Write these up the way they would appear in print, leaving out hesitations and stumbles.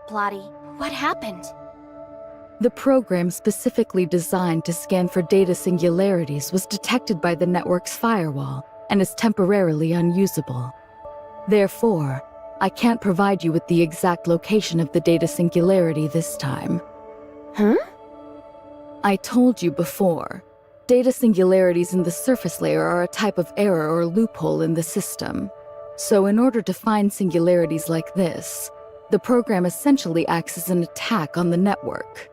Plotty. What happened? The program specifically designed to scan for data singularities was detected by the network's firewall and is temporarily unusable. Therefore, I can't provide you with the exact location of the data singularity this time. Huh? I told you before, data singularities in the surface layer are a type of error or loophole in the system. So in order to find singularities like this, the program essentially acts as an attack on the network.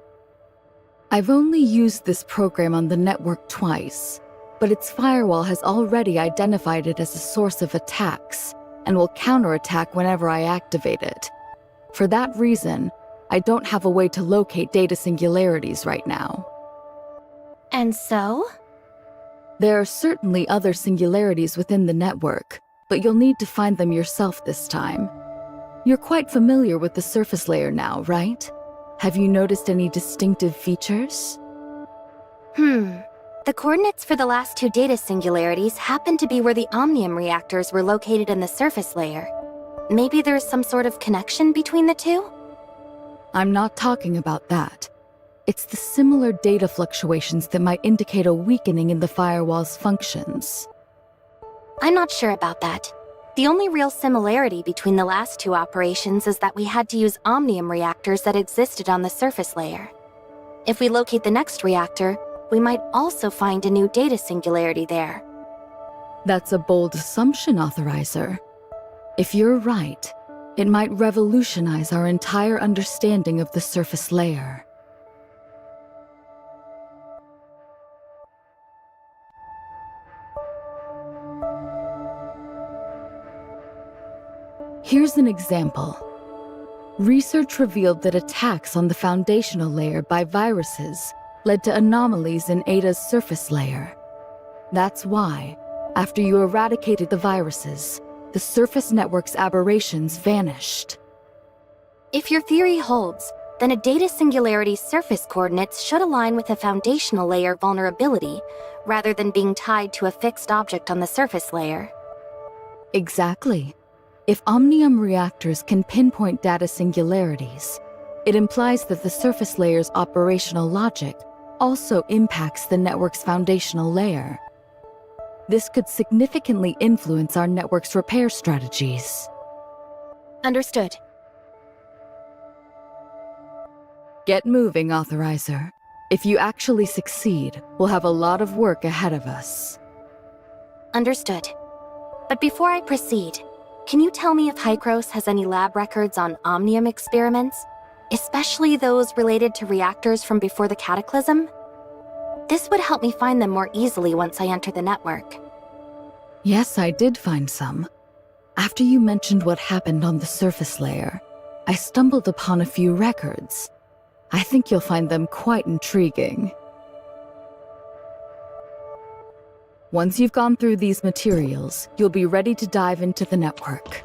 I've only used this program on the network twice, but its firewall has already identified it as a source of attacks and will counterattack whenever I activate it. For that reason, I don't have a way to locate data singularities right now. And so? There are certainly other singularities within the network, but you'll need to find them yourself this time. You're quite familiar with the surface layer now, right? Have you noticed any distinctive features? The coordinates for the last two data singularities happen to be where the Omnium reactors were located in the surface layer. Maybe there's some sort of connection between the two? I'm not talking about that. It's the similar data fluctuations that might indicate a weakening in the firewall's functions. I'm not sure about that. The only real similarity between the last two operations is that we had to use Omnium reactors that existed on the surface layer. If we locate the next reactor, we might also find a new data singularity there. That's a bold assumption, Authorizer. If you're right, it might revolutionize our entire understanding of the surface layer. Here's an example. Research revealed that attacks on the foundational layer by viruses led to anomalies in Ada's surface layer. That's why, after you eradicated the viruses, the surface network's aberrations vanished. If your theory holds, then a data singularity's surface coordinates should align with a foundational layer vulnerability, rather than being tied to a fixed object on the surface layer. Exactly. If Omnium reactors can pinpoint data singularities, it implies that the surface layer's operational logic also impacts the network's foundational layer. This could significantly influence our network's repair strategies. Understood. Get moving, Authorizer. If you actually succeed, we'll have a lot of work ahead of us. Understood. But before I proceed, can you tell me if Hykros has any lab records on Omnium experiments? Especially those related to reactors from before the Cataclysm? This would help me find them more easily once I enter the network. Yes, I did find some. After you mentioned what happened on the surface layer, I stumbled upon a few records. I think you'll find them quite intriguing. Once you've gone through these materials, you'll be ready to dive into the network.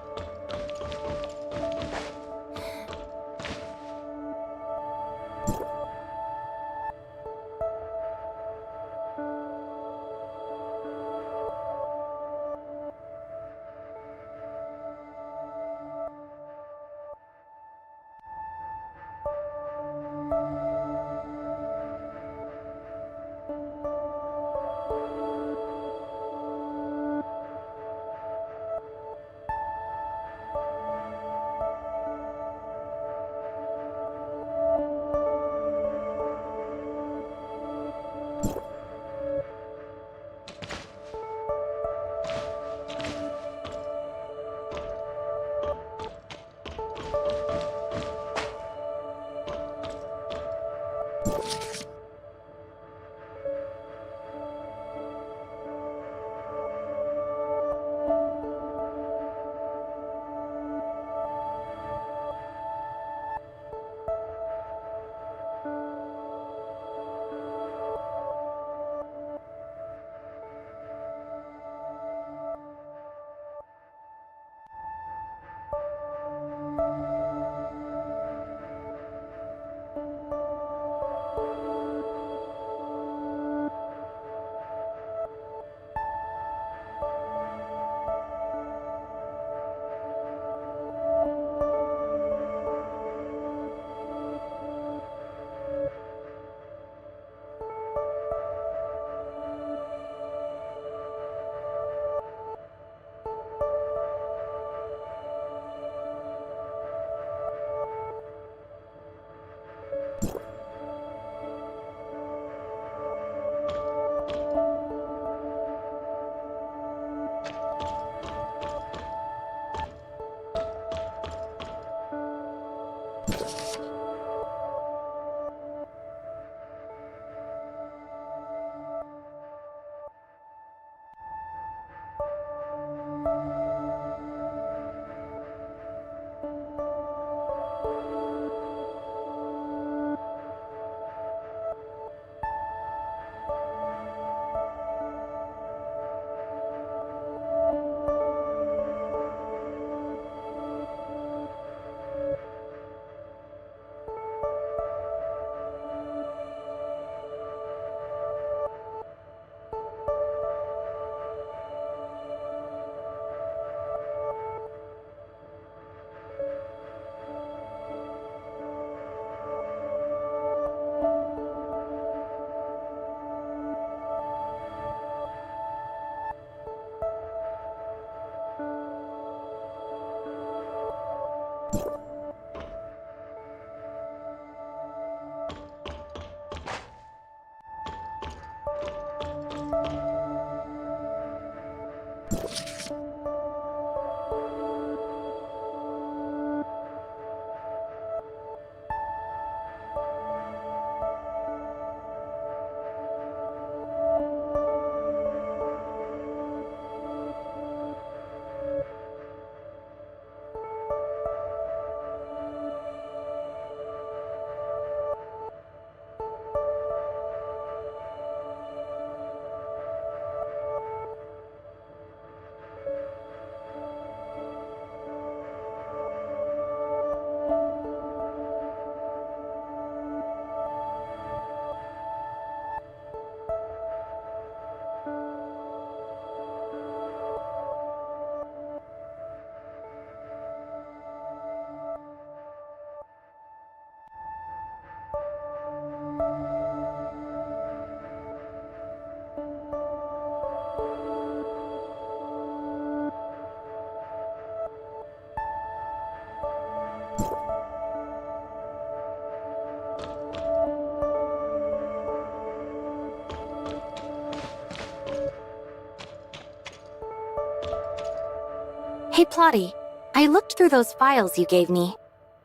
Hey Plotty, I looked through those files you gave me.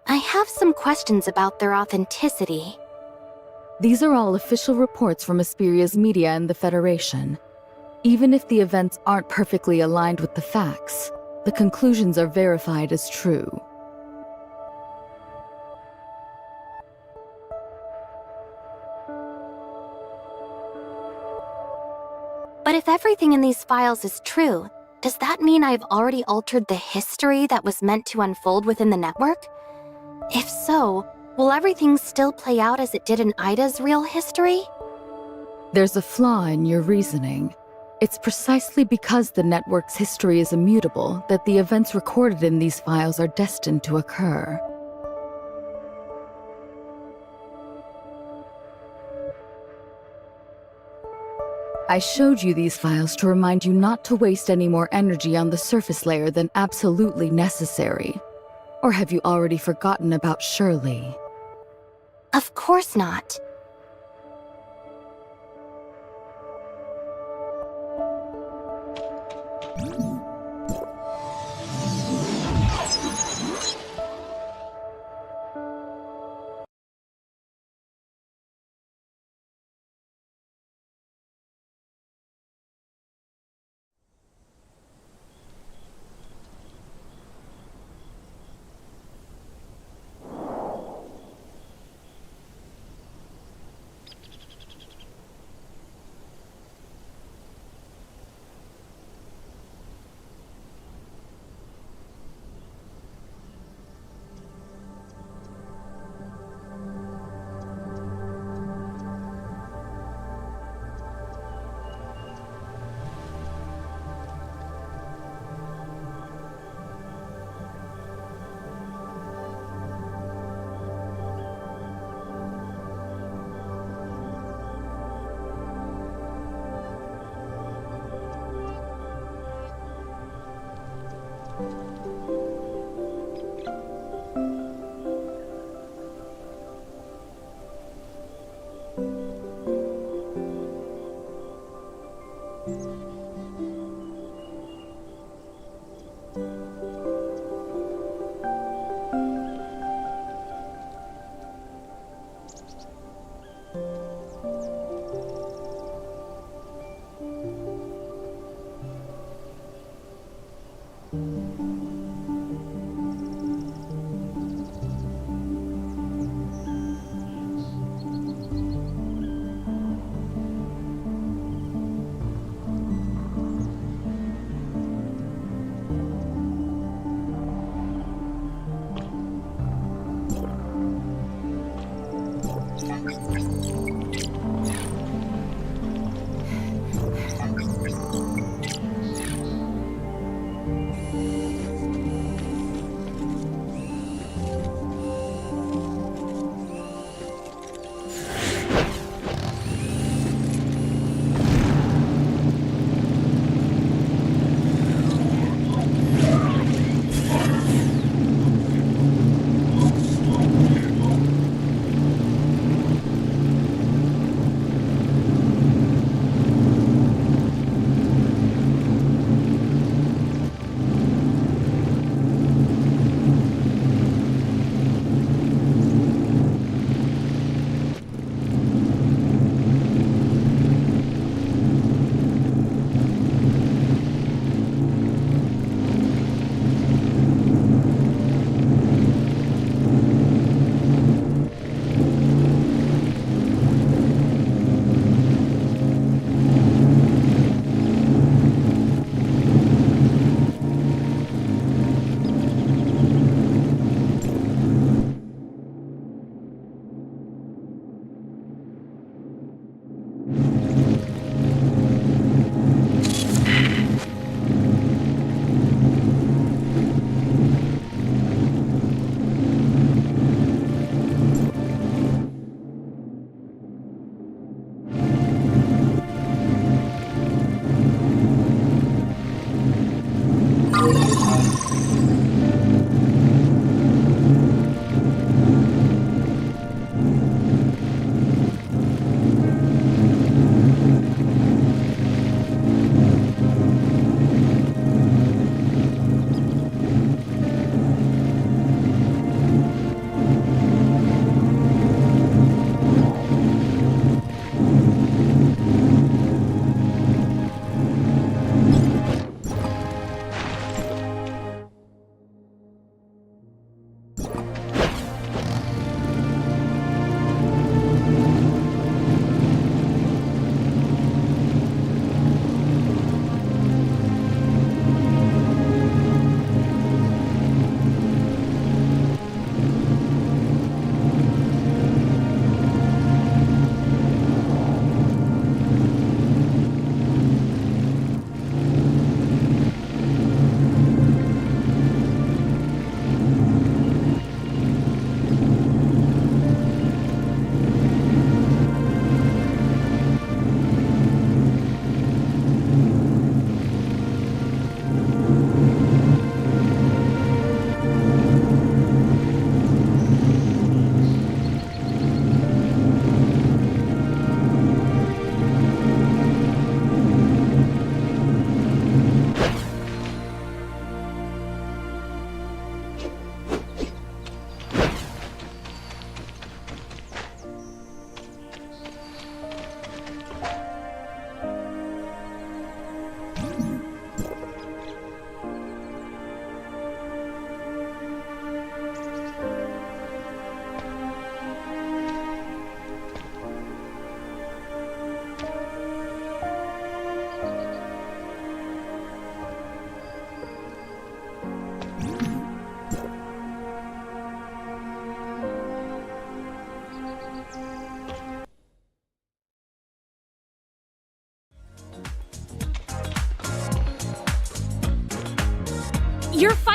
I have some questions about their authenticity. These are all official reports from Asperia's media and the Federation. Even if the events aren't perfectly aligned with the facts, the conclusions are verified as true. But if everything in these files is true, does that mean I've already altered the history that was meant to unfold within the network? If so, will everything still play out as it did in Ida's real history? There's a flaw in your reasoning. It's precisely because the network's history is immutable that the events recorded in these files are destined to occur. I showed you these files to remind you not to waste any more energy on the surface layer than absolutely necessary. Or have you already forgotten about Shirley? Of course not.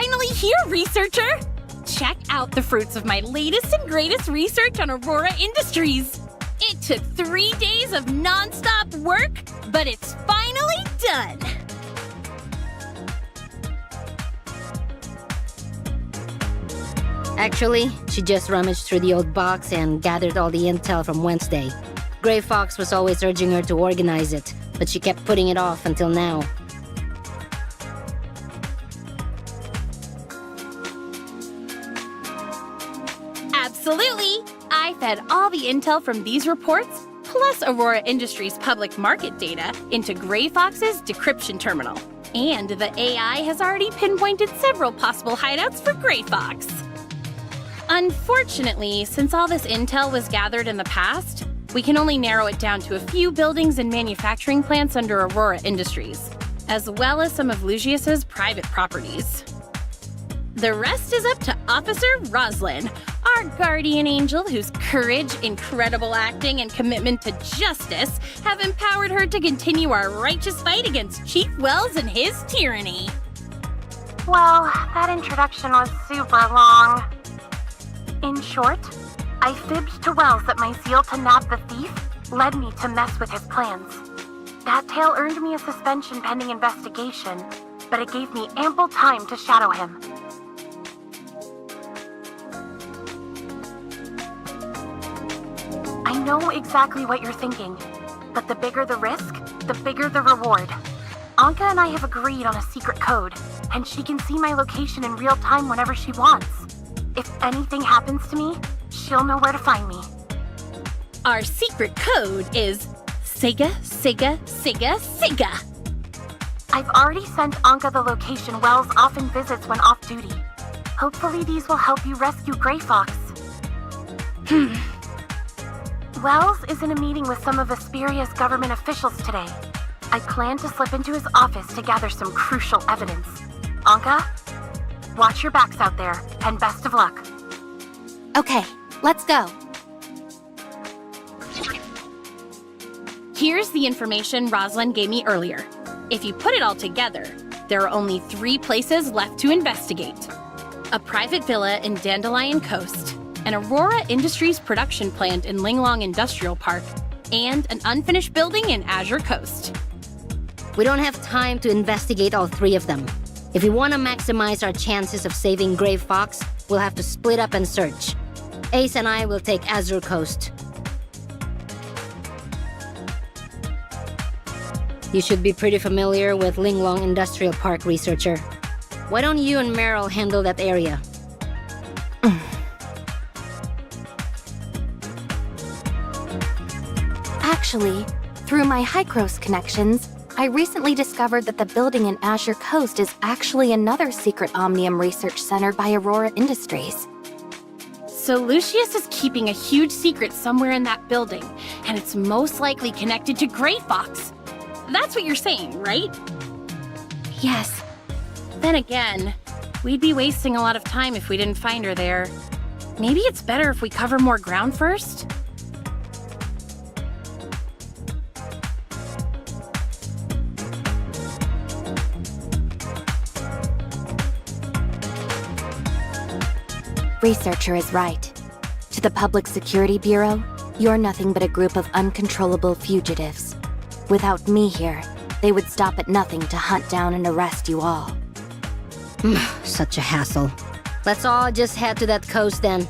finally here, researcher! Check out the fruits of my latest and greatest research on Aurora Industries. It took 3 days of non-stop work, but it's finally done. Actually, she just rummaged through the old box and gathered all the intel from Wednesday. Gray Fox was always urging her to organize it, but she kept putting it off until now. Absolutely! I fed all the intel from these reports, plus Aurora Industries' public market data, into Gray Fox's decryption terminal. And the AI has already pinpointed several possible hideouts for Gray Fox. Unfortunately, since all this intel was gathered in the past, we can only narrow it down to a few buildings and manufacturing plants under Aurora Industries, as well as some of Lucius's private properties. The rest is up to Officer Roslyn, our guardian angel whose courage, incredible acting, and commitment to justice have empowered her to continue our righteous fight against Chief Wells and his tyranny. Well, that introduction was super long. In short, I fibbed to Wells that my zeal to nab the thief led me to mess with his plans. That tale earned me a suspension pending investigation, but it gave me ample time to shadow him. I know exactly what you're thinking, but the bigger the risk, the bigger the reward. Anka and I have agreed on a secret code, and she can see my location in real time whenever she wants. If anything happens to me, she'll know where to find me. Our secret code is Sega, Sega, Sega, Sega. I've already sent Anka the location Wells often visits when off duty. Hopefully these will help you rescue Gray Fox. Wells is in a meeting with some of Asperia's government officials today. I plan to slip into his office to gather some crucial evidence. Anka, watch your backs out there, and best of luck. Okay, let's go. Here's the information Roslyn gave me earlier. If you put it all together, there are only 3 places left to investigate. A private villa in Dandelion Coast, an Aurora Industries production plant in Linglong Industrial Park, and an unfinished building in Azure Coast. We don't have time to investigate all 3 of them. If we want to maximize our chances of saving Gray Fox, we'll have to split up and search. Ace and I will take Azure Coast. You should be pretty familiar with Linglong Industrial Park, researcher. Why don't you and Meryl handle that area? Actually, through my Hycros connections, I recently discovered that the building in Azure Coast is actually another secret Omnium research center by Aurora Industries. So Lucius is keeping a huge secret somewhere in that building, and it's most likely connected to Gray Fox. That's what you're saying, right? Yes. Then again, we'd be wasting a lot of time if we didn't find her there. Maybe it's better if we cover more ground first? Researcher is right. To the Public Security Bureau, you're nothing but a group of uncontrollable fugitives. Without me here, they would stop at nothing to hunt down and arrest you all. Such a hassle. Let's all just head to that coast then.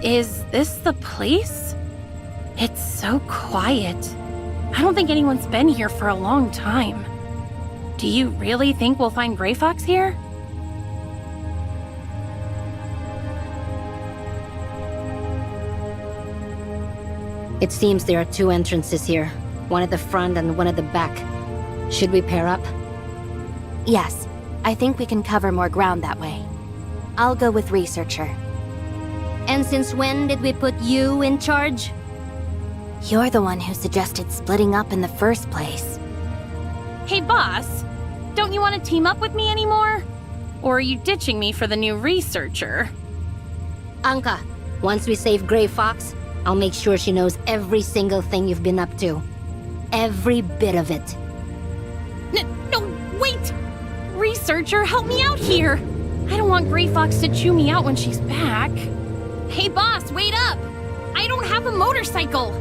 Is this the place? It's so quiet. I don't think anyone's been here for a long time. Do you really think we'll find Gray Fox here? It seems there are two entrances here. One at the front and one at the back. Should we pair up? Yes, I think we can cover more ground that way. I'll go with Researcher. And since when did we put you in charge? You're the one who suggested splitting up in the first place. Hey, boss. Don't you want to team up with me anymore? Or are you ditching me for the new Researcher? Anka, once we save Gray Fox, I'll make sure she knows every single thing you've been up to. Every bit of it. No, wait! Researcher, help me out here! I don't want Gray Fox to chew me out when she's back. Hey, boss, wait up! I don't have a motorcycle!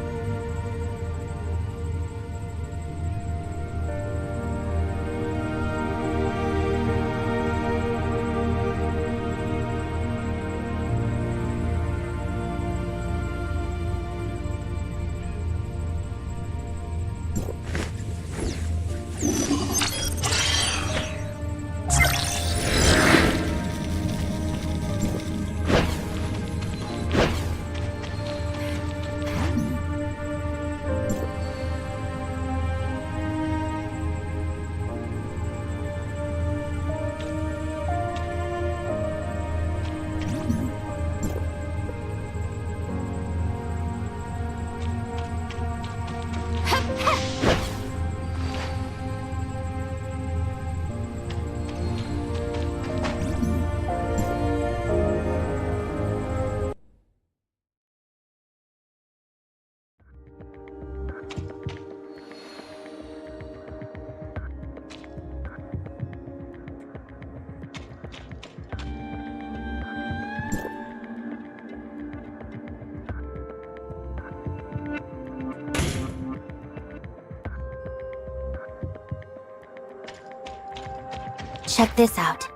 Check this out.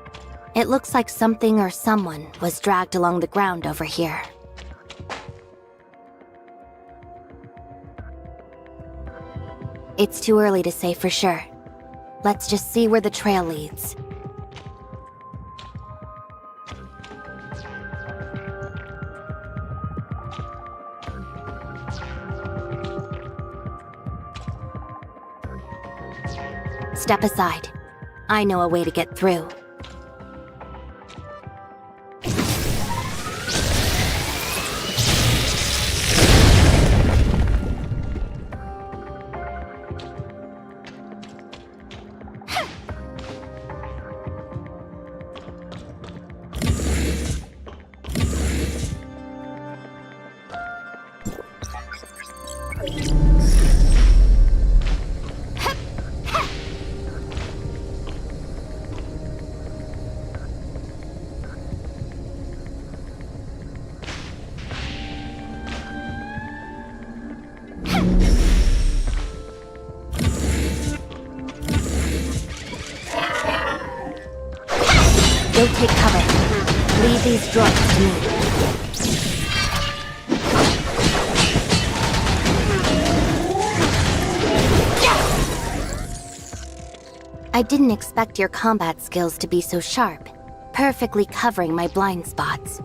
It looks like something or someone was dragged along the ground over here. It's too early to say for sure. Let's just see where the trail leads. Step aside. I know a way to get through. Go take cover. Leave these droids to me. I didn't expect your combat skills to be so sharp, perfectly covering my blind spots.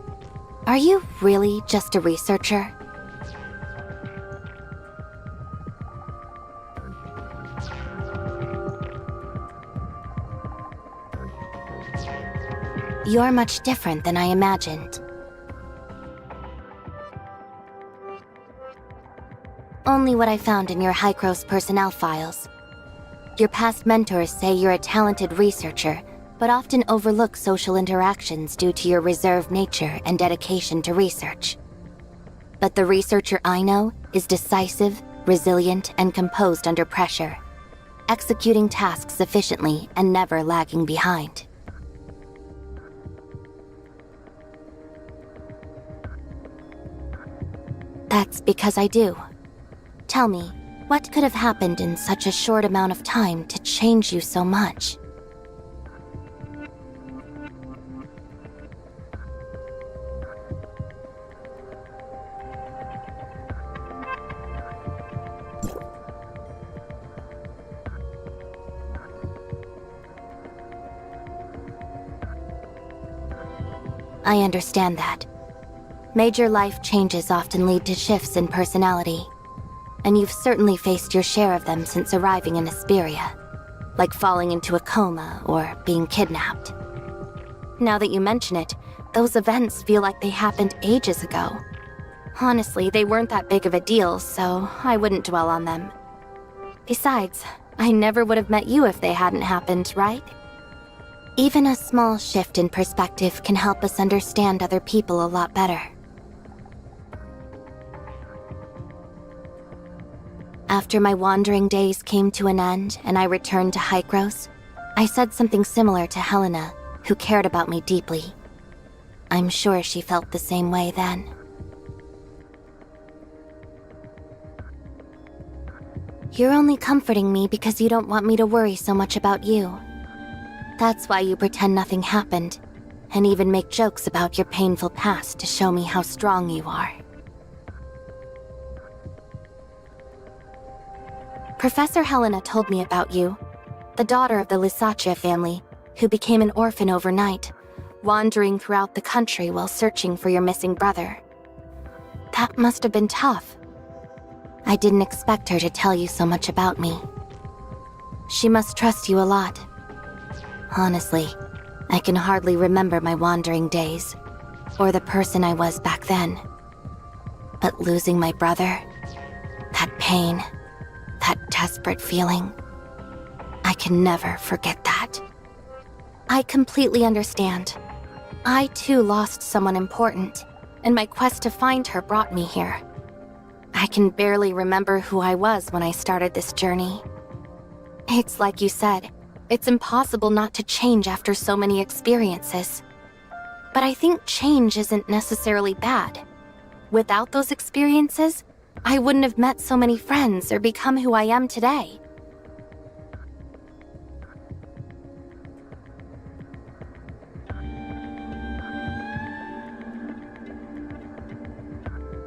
Are you really just a researcher? You're much different than I imagined. Only what I found in your Hykros personnel files. Your past mentors say you're a talented researcher, but often overlook social interactions due to your reserved nature and dedication to research. But the researcher I know is decisive, resilient, and composed under pressure, executing tasks efficiently and never lagging behind. That's because I do. Tell me, what could have happened in such a short amount of time to change you so much? I understand that. Major life changes often lead to shifts in personality, and you've certainly faced your share of them since arriving in Asperia, like falling into a coma or being kidnapped. Now that you mention it, those events feel like they happened ages ago. Honestly, they weren't that big of a deal, so I wouldn't dwell on them. Besides, I never would have met you if they hadn't happened, right? Even a small shift in perspective can help us understand other people a lot better. After my wandering days came to an end and I returned to Hykros, I said something similar to Helena, who cared about me deeply. I'm sure she felt the same way then. You're only comforting me because you don't want me to worry so much about you. That's why you pretend nothing happened, and even make jokes about your painful past to show me how strong you are. Professor Helena told me about you, the daughter of the Lysaccia family, who became an orphan overnight, wandering throughout the country while searching for your missing brother. That must have been tough. I didn't expect her to tell you so much about me. She must trust you a lot. Honestly, I can hardly remember my wandering days, or the person I was back then. But losing my brother, that pain, that desperate feeling, I can never forget that. I completely understand. I too lost someone important, and my quest to find her brought me here. I can barely remember who I was when I started this journey. It's like you said, it's impossible not to change after so many experiences. But I think change isn't necessarily bad. Without those experiences, I wouldn't have met so many friends or become who I am today.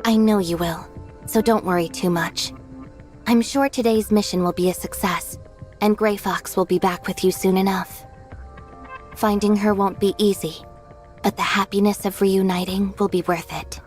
I know you will, so don't worry too much. I'm sure today's mission will be a success, and Grey Fox will be back with you soon enough. Finding her won't be easy, but the happiness of reuniting will be worth it.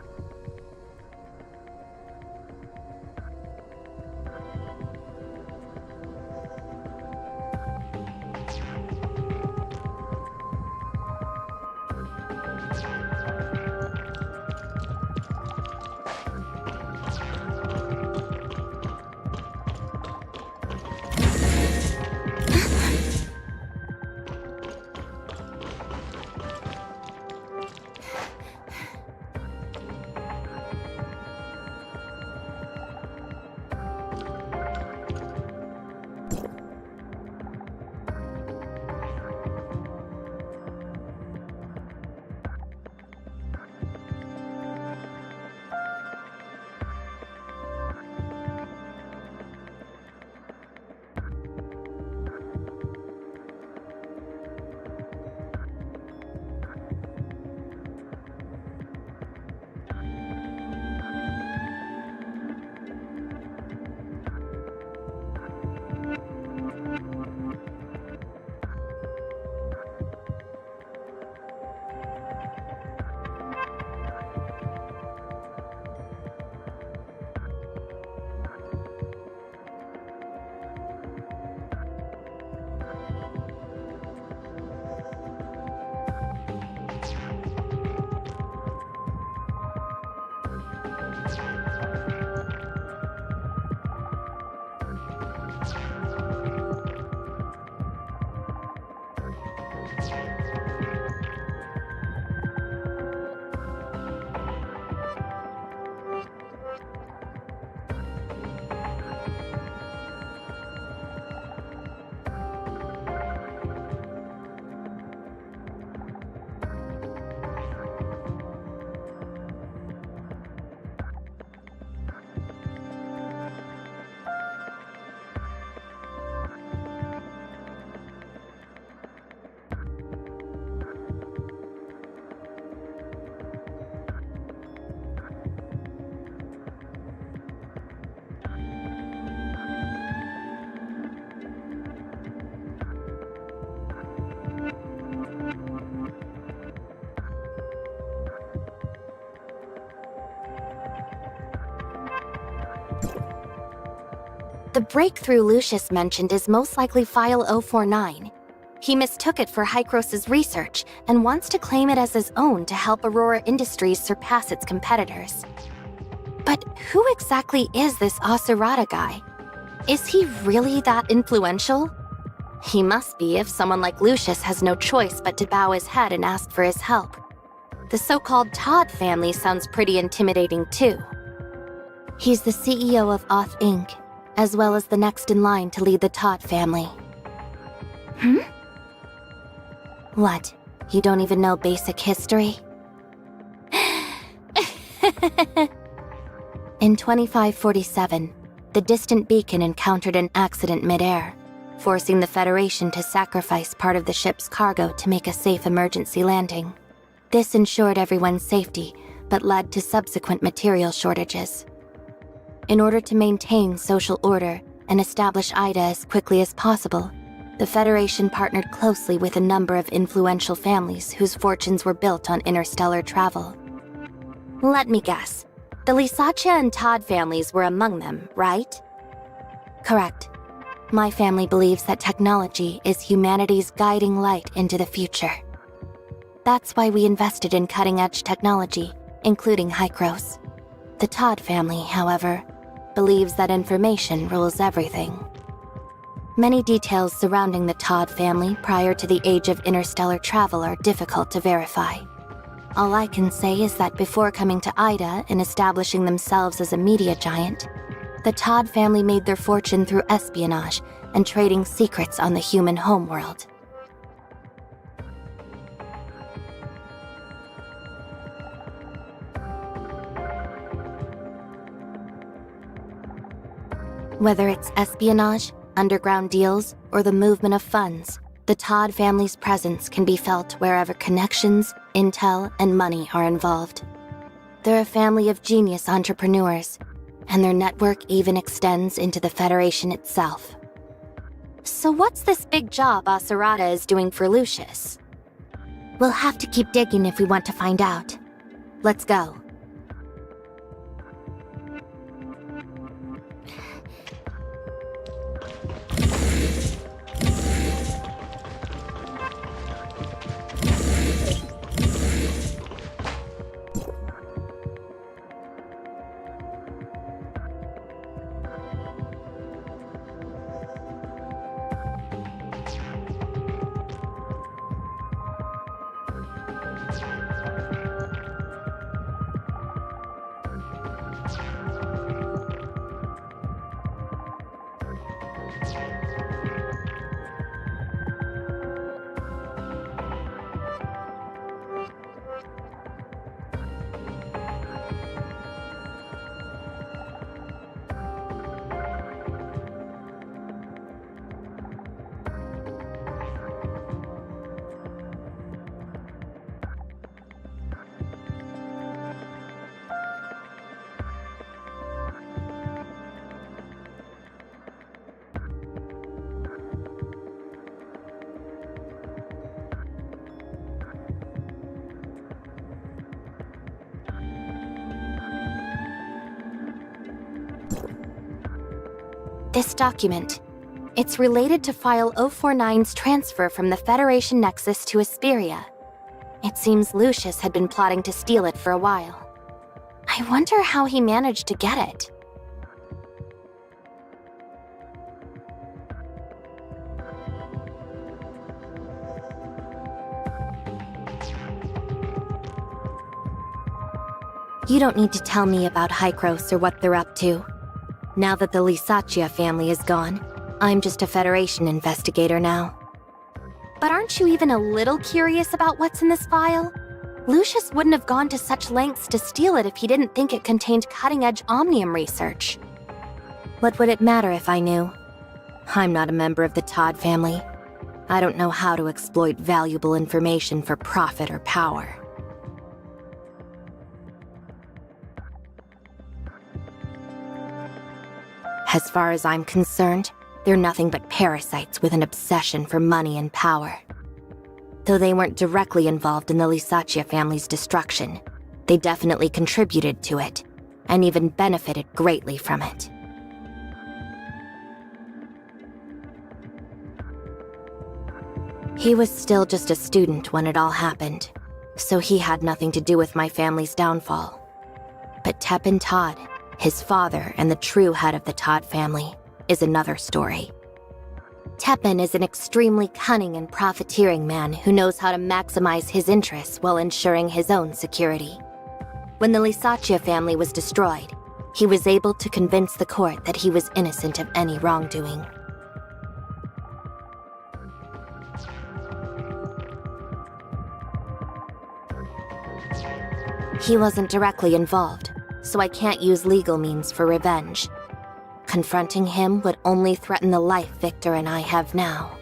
The breakthrough Lucius mentioned is most likely File 049. He mistook it for Hykros' research and wants to claim it as his own to help Aurora Industries surpass its competitors. But who exactly is this Asurata guy? Is he really that influential? He must be if someone like Lucius has no choice but to bow his head and ask for his help. The so-called Todd family sounds pretty intimidating too. He's the CEO of Auth Inc., as well as the next in line to lead the Todd family. What? You don't even know basic history? In 2547, the distant beacon encountered an accident midair, forcing the Federation to sacrifice part of the ship's cargo to make a safe emergency landing. This ensured everyone's safety, but led to subsequent material shortages. In order to maintain social order and establish Ida as quickly as possible, the Federation partnered closely with a number of influential families whose fortunes were built on interstellar travel. Let me guess. The Lysaccia and Todd families were among them, right? Correct. My family believes that technology is humanity's guiding light into the future. That's why we invested in cutting-edge technology, including Hykros. The Todd family, however, believes that information rules everything. Many details surrounding the Todd family prior to the age of interstellar travel are difficult to verify. All I can say is that before coming to Ida and establishing themselves as a media giant, the Todd family made their fortune through espionage and trading secrets on the human homeworld. Whether it's espionage, underground deals, or the movement of funds, the Todd family's presence can be felt wherever connections, intel, and money are involved. They're a family of genius entrepreneurs, and their network even extends into the Federation itself. So what's this big job Asurata is doing for Lucius? We'll have to keep digging if we want to find out. Let's go. This document. It's related to File 049's transfer from the Federation Nexus to Asperia. It seems Lucius had been plotting to steal it for a while. I wonder how he managed to get it. You don't need to tell me about Hykros or what they're up to. Now that the Lysaccia family is gone, I'm just a Federation investigator now. But aren't you even a little curious about what's in this file? Lucius wouldn't have gone to such lengths to steal it if he didn't think it contained cutting-edge Omnium research. What would it matter if I knew? I'm not a member of the Todd family. I don't know how to exploit valuable information for profit or power. As far as I'm concerned, they're nothing but parasites with an obsession for money and power. Though they weren't directly involved in the Lysaccia family's destruction, they definitely contributed to it, and even benefited greatly from it. He was still just a student when it all happened, so he had nothing to do with my family's downfall. But Teppan Todd, his father and the true head of the Todd family, is another story. Teppan is an extremely cunning and profiteering man who knows how to maximize his interests while ensuring his own security. When the Lisaccia family was destroyed, he was able to convince the court that he was innocent of any wrongdoing. He wasn't directly involved, so I can't use legal means for revenge. Confronting him would only threaten the life Victor and I have now.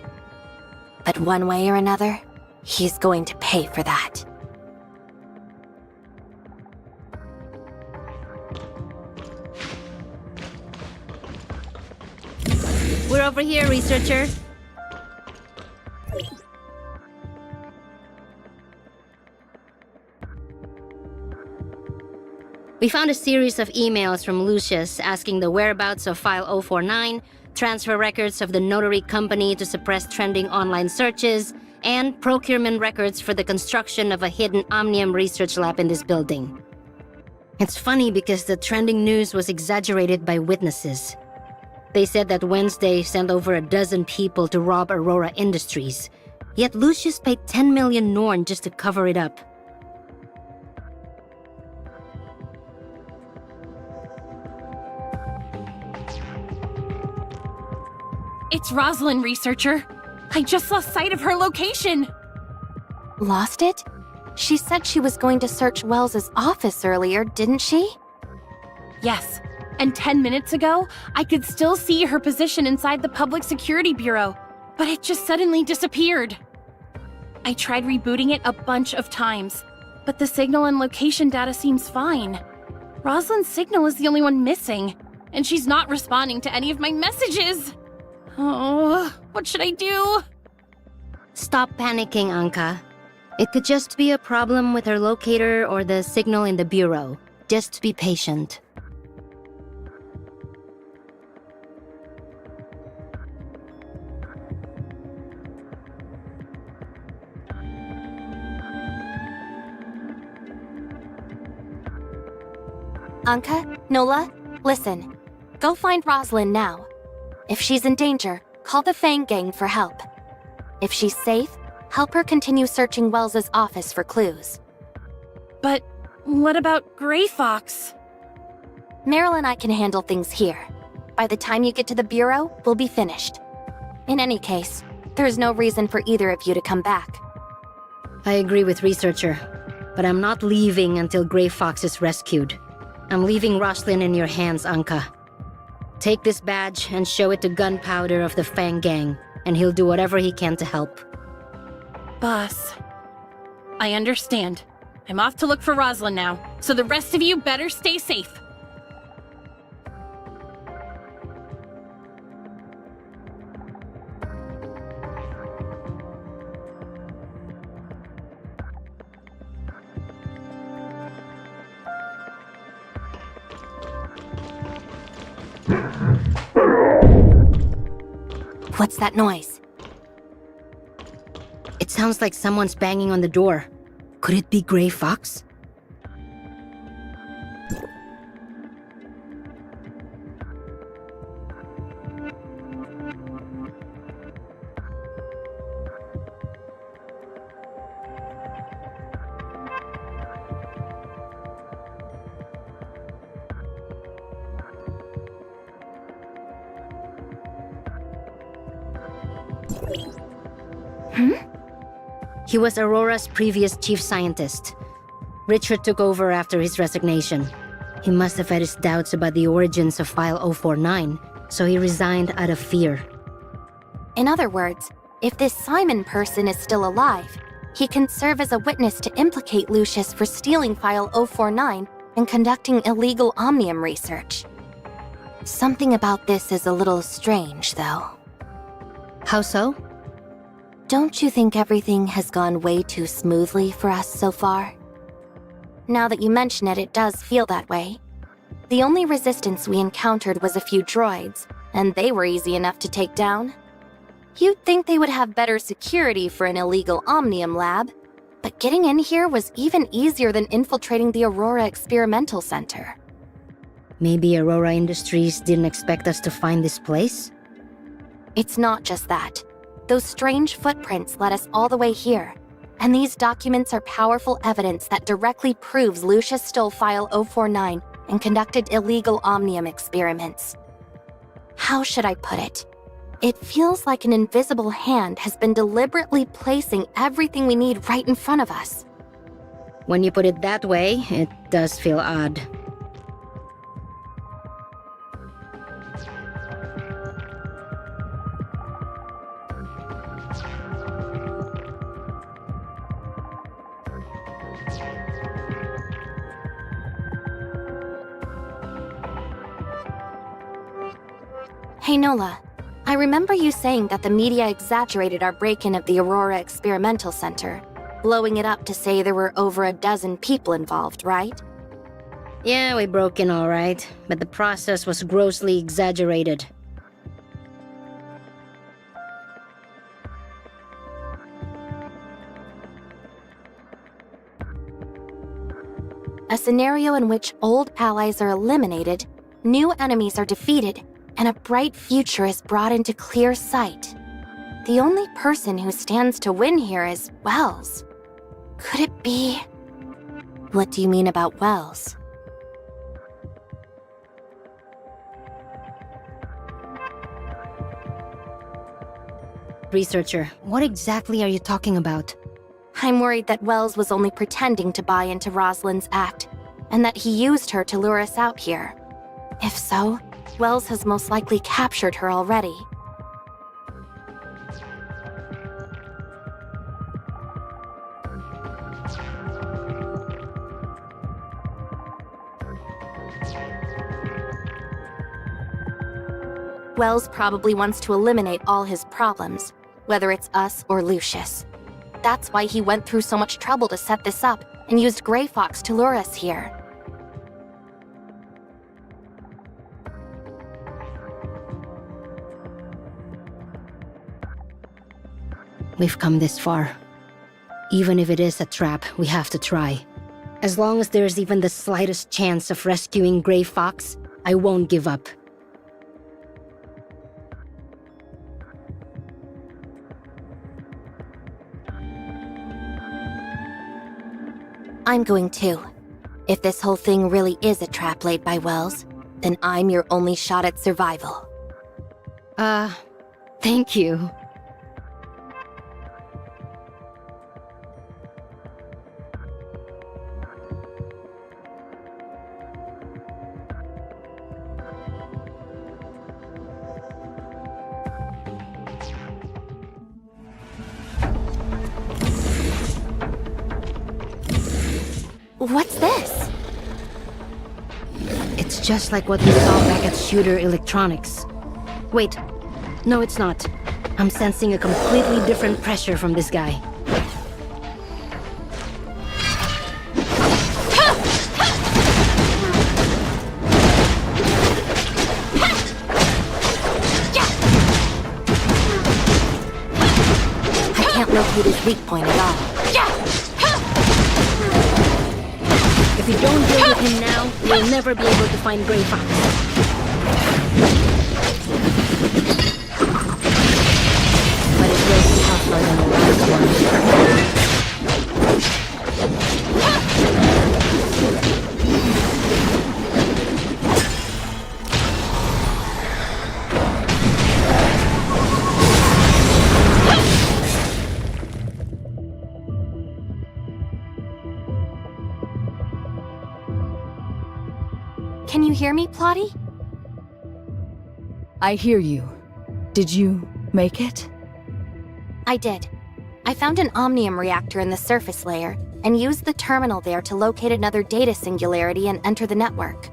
But one way or another, he's going to pay for that. We're over here, researcher. We found a series of emails from Lucius asking the whereabouts of File 049, transfer records of the notary company to suppress trending online searches, and procurement records for the construction of a hidden Omnium research lab in this building. It's funny because the trending news was exaggerated by witnesses. They said that Wednesday sent over a dozen people to rob Aurora Industries, yet Lucius paid 10 million Norn just to cover it up. It's Rosalind, researcher. I just lost sight of her location. Lost it? She said she was going to search Wells's office earlier, didn't she? Yes, and 10 minutes ago, I could still see her position inside the Public Security Bureau, but it just suddenly disappeared. I tried rebooting it a bunch of times, but the signal and location data seems fine. Rosalind's signal is the only one missing, and she's not responding to any of my messages. Oh, what should I do? Stop panicking, Anka. It could just be a problem with her locator or the signal in the bureau. Just be patient. Anka, Nola, listen. Go find Rosalind now. If she's in danger, call the Fang Gang for help. If she's safe, help her continue searching Wells's office for clues. But what about Gray Fox? Meryl and I can handle things here. By the time you get to the Bureau, we'll be finished. In any case, there's no reason for either of you to come back. I agree with researcher, but I'm not leaving until Gray Fox is rescued. I'm leaving Rosalind in your hands, Anka. Take this badge and show it to Gunpowder of the Fang Gang, and he'll do whatever he can to help. Boss, I understand. I'm off to look for Rosalind now, so the rest of you better stay safe. What's that noise? It sounds like someone's banging on the door. Could it be Gray Fox? He was Aurora's previous chief scientist. Richard took over after his resignation. He must have had his doubts about the origins of File 049, so he resigned out of fear. In other words, if this Simon person is still alive, he can serve as a witness to implicate Lucius for stealing File 049 and conducting illegal Omnium research. Something about this is a little strange, though. How so? Don't you think everything has gone way too smoothly for us so far? Now that you mention it, it does feel that way. The only resistance we encountered was a few droids, and they were easy enough to take down. You'd think they would have better security for an illegal Omnium lab, but getting in here was even easier than infiltrating the Aurora Experimental Center. Maybe Aurora Industries didn't expect us to find this place? It's not just that. Those strange footprints led us all the way here, and these documents are powerful evidence that directly proves Lucius stole File 049 and conducted illegal Omnium experiments. How should I put it? It feels like an invisible hand has been deliberately placing everything we need right in front of us. When you put it that way, it does feel odd. Hey Nola, I remember you saying that the media exaggerated our break-in of the Aurora Experimental Center, blowing it up to say there were over a dozen people involved, right? Yeah, we broke in all right, but the process was grossly exaggerated. A scenario in which old allies are eliminated, new enemies are defeated, and a bright future is brought into clear sight. The only person who stands to win here is Wells. Could it be... What do you mean about Wells? Researcher, what exactly are you talking about? I'm worried that Wells was only pretending to buy into Rosalind's act, and that he used her to lure us out here. If so, Wells has most likely captured her already. Wells probably wants to eliminate all his problems, whether it's us or Lucius. That's why he went through so much trouble to set this up and used Grey Fox to lure us here. We've come this far. Even if it is a trap, we have to try. As long as there's even the slightest chance of rescuing Grey Fox, I won't give up. I'm going too. If this whole thing really is a trap laid by Wells, then I'm your only shot at survival. Thank you. What's this? It's just like what we saw back at Shooter Electronics. Wait, no it's not. I'm sensing a completely different pressure from this guy. I can't locate his weak point at all. If you don't deal with him now, you'll never be able to find Grey Fox. But it will be tougher than the last one. Can you hear me, Plotty? I hear you. Did you make it? I did. I found an Omnium reactor in the surface layer and used the terminal there to locate another data singularity and enter the network.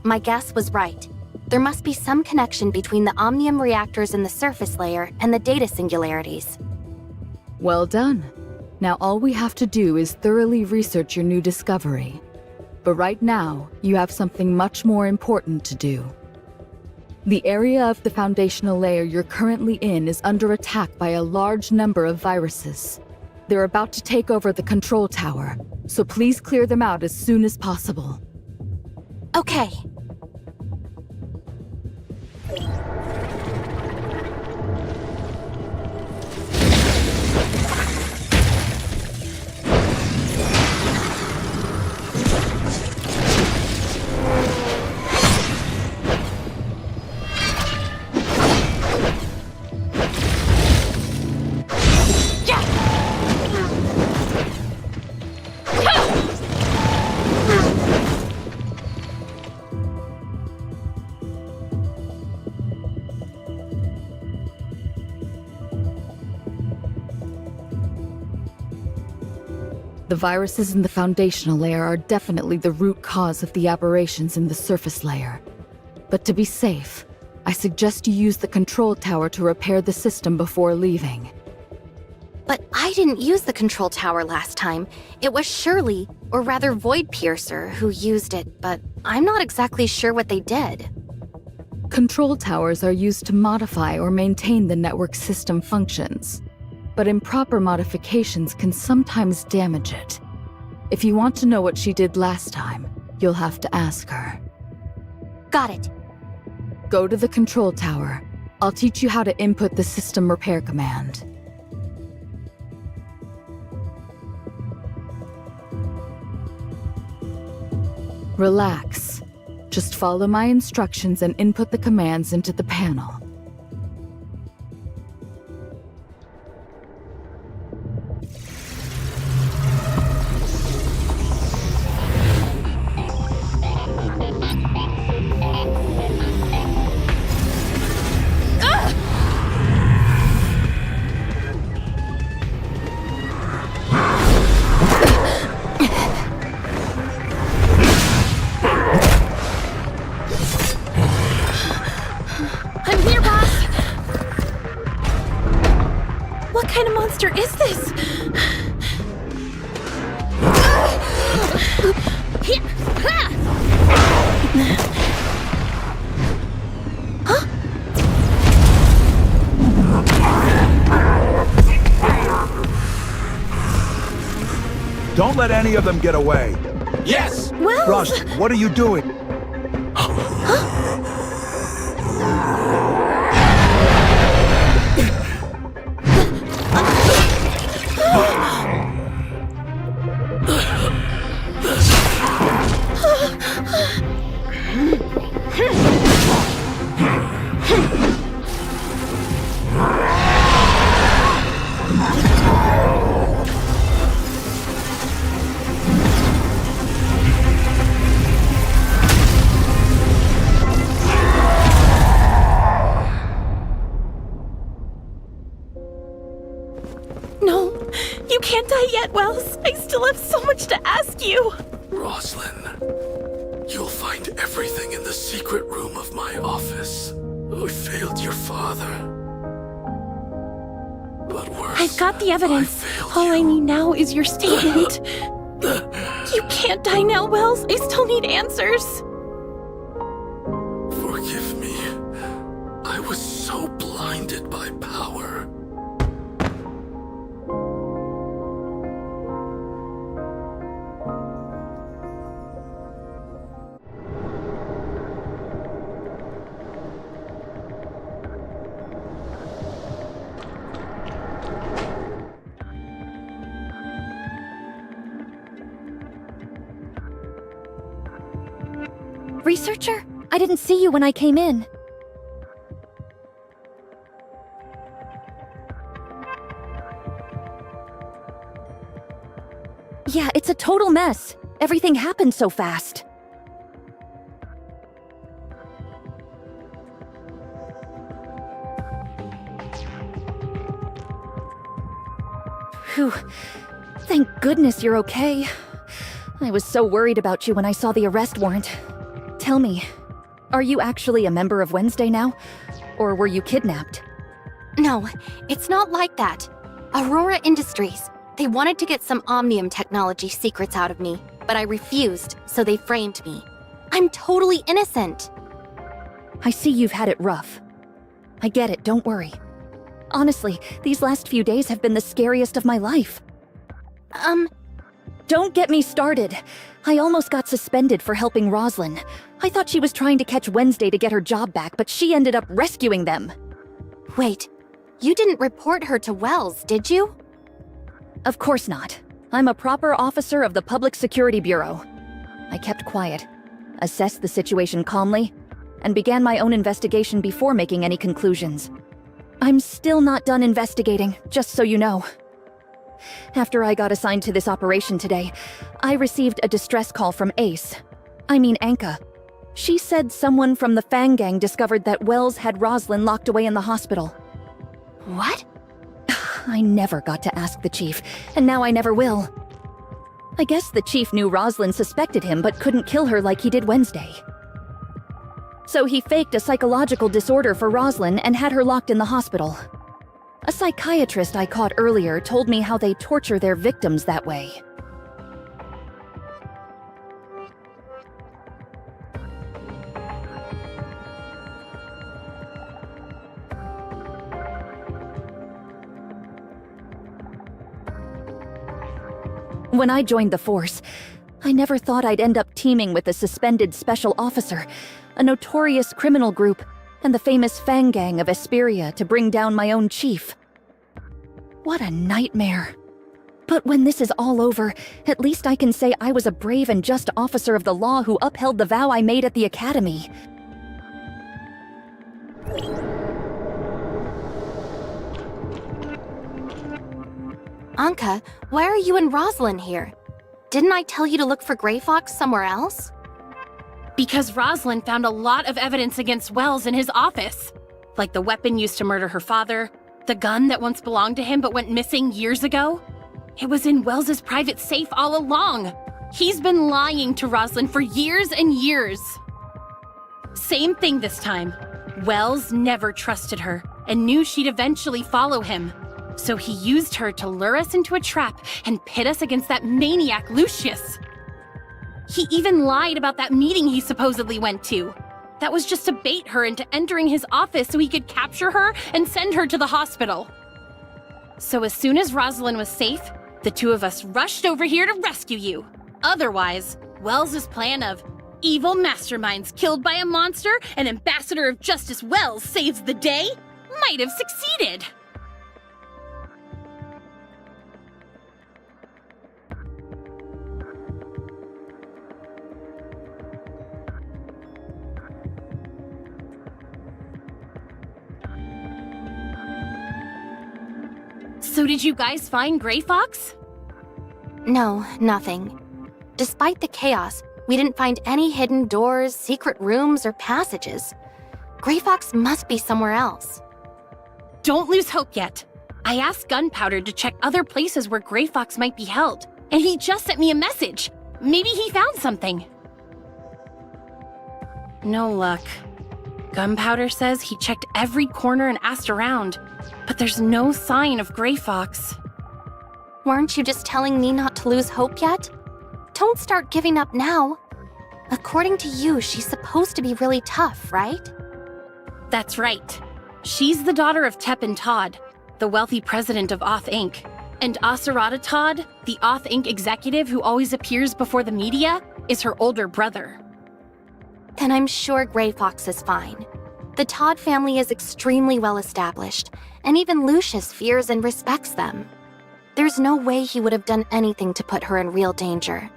My guess was right. There must be some connection between the Omnium reactors in the surface layer and the data singularities. Well done. Now all we have to do is thoroughly research your new discovery. But right now, you have something much more important to do. The area of the foundational layer you're currently in is under attack by a large number of viruses. They're about to take over the control tower, so please clear them out as soon as possible. Okay. The viruses in the foundational layer are definitely the root cause of the aberrations in the surface layer. But to be safe, I suggest you use the control tower to repair the system before leaving. But I didn't use the control tower last time. It was Shirley, or rather Void Piercer, who used it, but I'm not exactly sure what they did. Control towers are used to modify or maintain the network system functions, but improper modifications can sometimes damage it. If you want to know what she did last time, you'll have to ask her. Got it. Go to the control tower. I'll teach you how to input the system repair command. Relax. Just follow my instructions and input the commands into the panel. Is this? Don't let any of them get away. Yes! Well, Rust, what are you doing? No, you can't die yet, Wells. I still have so much to ask you. Roslyn, you'll find everything in the secret room of my office. I failed your father. But worse, I've got the evidence. I failed All I you. need now is your statement. You can't die now, Wells. I still need answers. Forgive me. I was so blinded by power. Researcher? I didn't see you when I came in. Yeah, it's a total mess. Everything happened so fast. Phew. Thank goodness you're okay. I was so worried about you when I saw the arrest warrant. Tell me, are you actually a member of Wednesday now? Or were you kidnapped? No, it's not like that. Aurora Industries. They wanted to get some Omnium technology secrets out of me, but I refused, so they framed me. I'm totally innocent. I see you've had it rough. I get it, don't worry. Honestly, these last few days have been the scariest of my life. Don't get me started. I almost got suspended for helping Roslyn. I thought she was trying to catch Wednesday to get her job back, but she ended up rescuing them. Wait, you didn't report her to Wells, did you? Of course not. I'm a proper officer of the Public Security Bureau. I kept quiet, assessed the situation calmly, and began my own investigation before making any conclusions. I'm still not done investigating, just so you know. After I got assigned to this operation today, I received a distress call from Anka. She said someone from the Fang Gang discovered that Wells had Roslyn locked away in the hospital. What? I never got to ask the chief, and now I never will. I guess the chief knew Roslyn suspected him but couldn't kill her like he did Wednesday. So he faked a psychological disorder for Roslyn and had her locked in the hospital. A psychiatrist I caught earlier told me how they torture their victims that way. When I joined the force, I never thought I'd end up teaming with a suspended special officer, a notorious criminal group, and the famous Fang Gang of Esperia to bring down my own chief. What a nightmare. But when this is all over, at least I can say I was a brave and just officer of the law who upheld the vow I made at the academy. Anka, why are you and Roslyn here? Didn't I tell you to look for Grey Fox somewhere else? Because Roslyn found a lot of evidence against Wells in his office. Like the weapon used to murder her father, the gun that once belonged to him but went missing years ago. It was in Wells's private safe all along. He's been lying to Roslyn for years and years. Same thing this time. Wells never trusted her and knew she'd eventually follow him. So he used her to lure us into a trap and pit us against that maniac Lucius. He even lied about that meeting he supposedly went to. That was just to bait her into entering his office so he could capture her and send her to the hospital. So as soon as Roslyn was safe, the two of us rushed over here to rescue you. Otherwise, Wells's plan of evil masterminds killed by a monster and Ambassador of Justice Wells saves the day might have succeeded. So did you guys find Grey Fox? No, nothing. Despite the chaos, we didn't find any hidden doors, secret rooms, or passages. Grey Fox must be somewhere else. Don't lose hope yet. I asked Gunpowder to check other places where Grey Fox might be held, and he just sent me a message. Maybe he found something. No luck. Gunpowder says he checked every corner and asked around, but there's no sign of Grey Fox. Weren't you just telling me not to lose hope yet? Don't start giving up now. According to you, she's supposed to be really tough, right? That's right. She's the daughter of Tepin Todd, the wealthy president of Oth Inc. And Aserata Todd, the Oth Inc. executive who always appears before the media, is her older brother. Then I'm sure Grey Fox is fine. The Todd family is extremely well established, and even Lucius fears and respects them. There's no way he would have done anything to put her in real danger.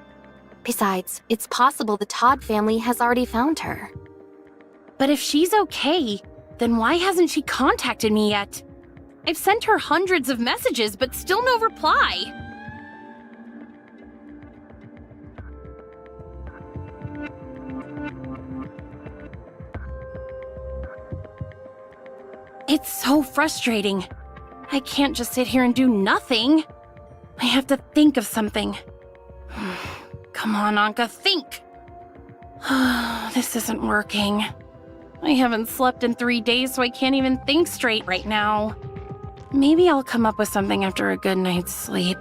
Besides, it's possible the Todd family has already found her. But if she's okay, then why hasn't she contacted me yet? I've sent her hundreds of messages, but still no reply. It's so frustrating. I can't just sit here and do nothing. I have to think of something. Come on, Anka, think! This isn't working. I haven't slept in 3 days, so I can't even think straight right now. Maybe I'll come up with something after a good night's sleep.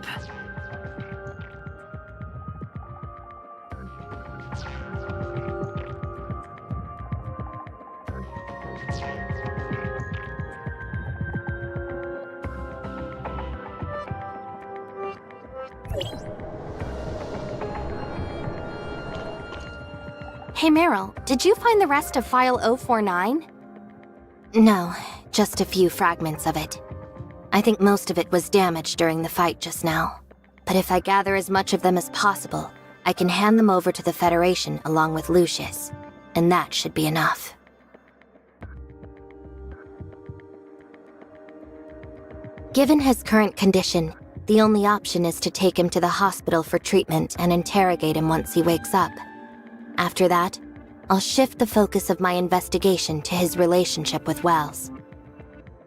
Hey Meryl, did you find the rest of File 049? No, just a few fragments of it. I think most of it was damaged during the fight just now. But if I gather as much of them as possible, I can hand them over to the Federation along with Lucius. And that should be enough. Given his current condition, the only option is to take him to the hospital for treatment and interrogate him once he wakes up. After that, I'll shift the focus of my investigation to his relationship with Wells.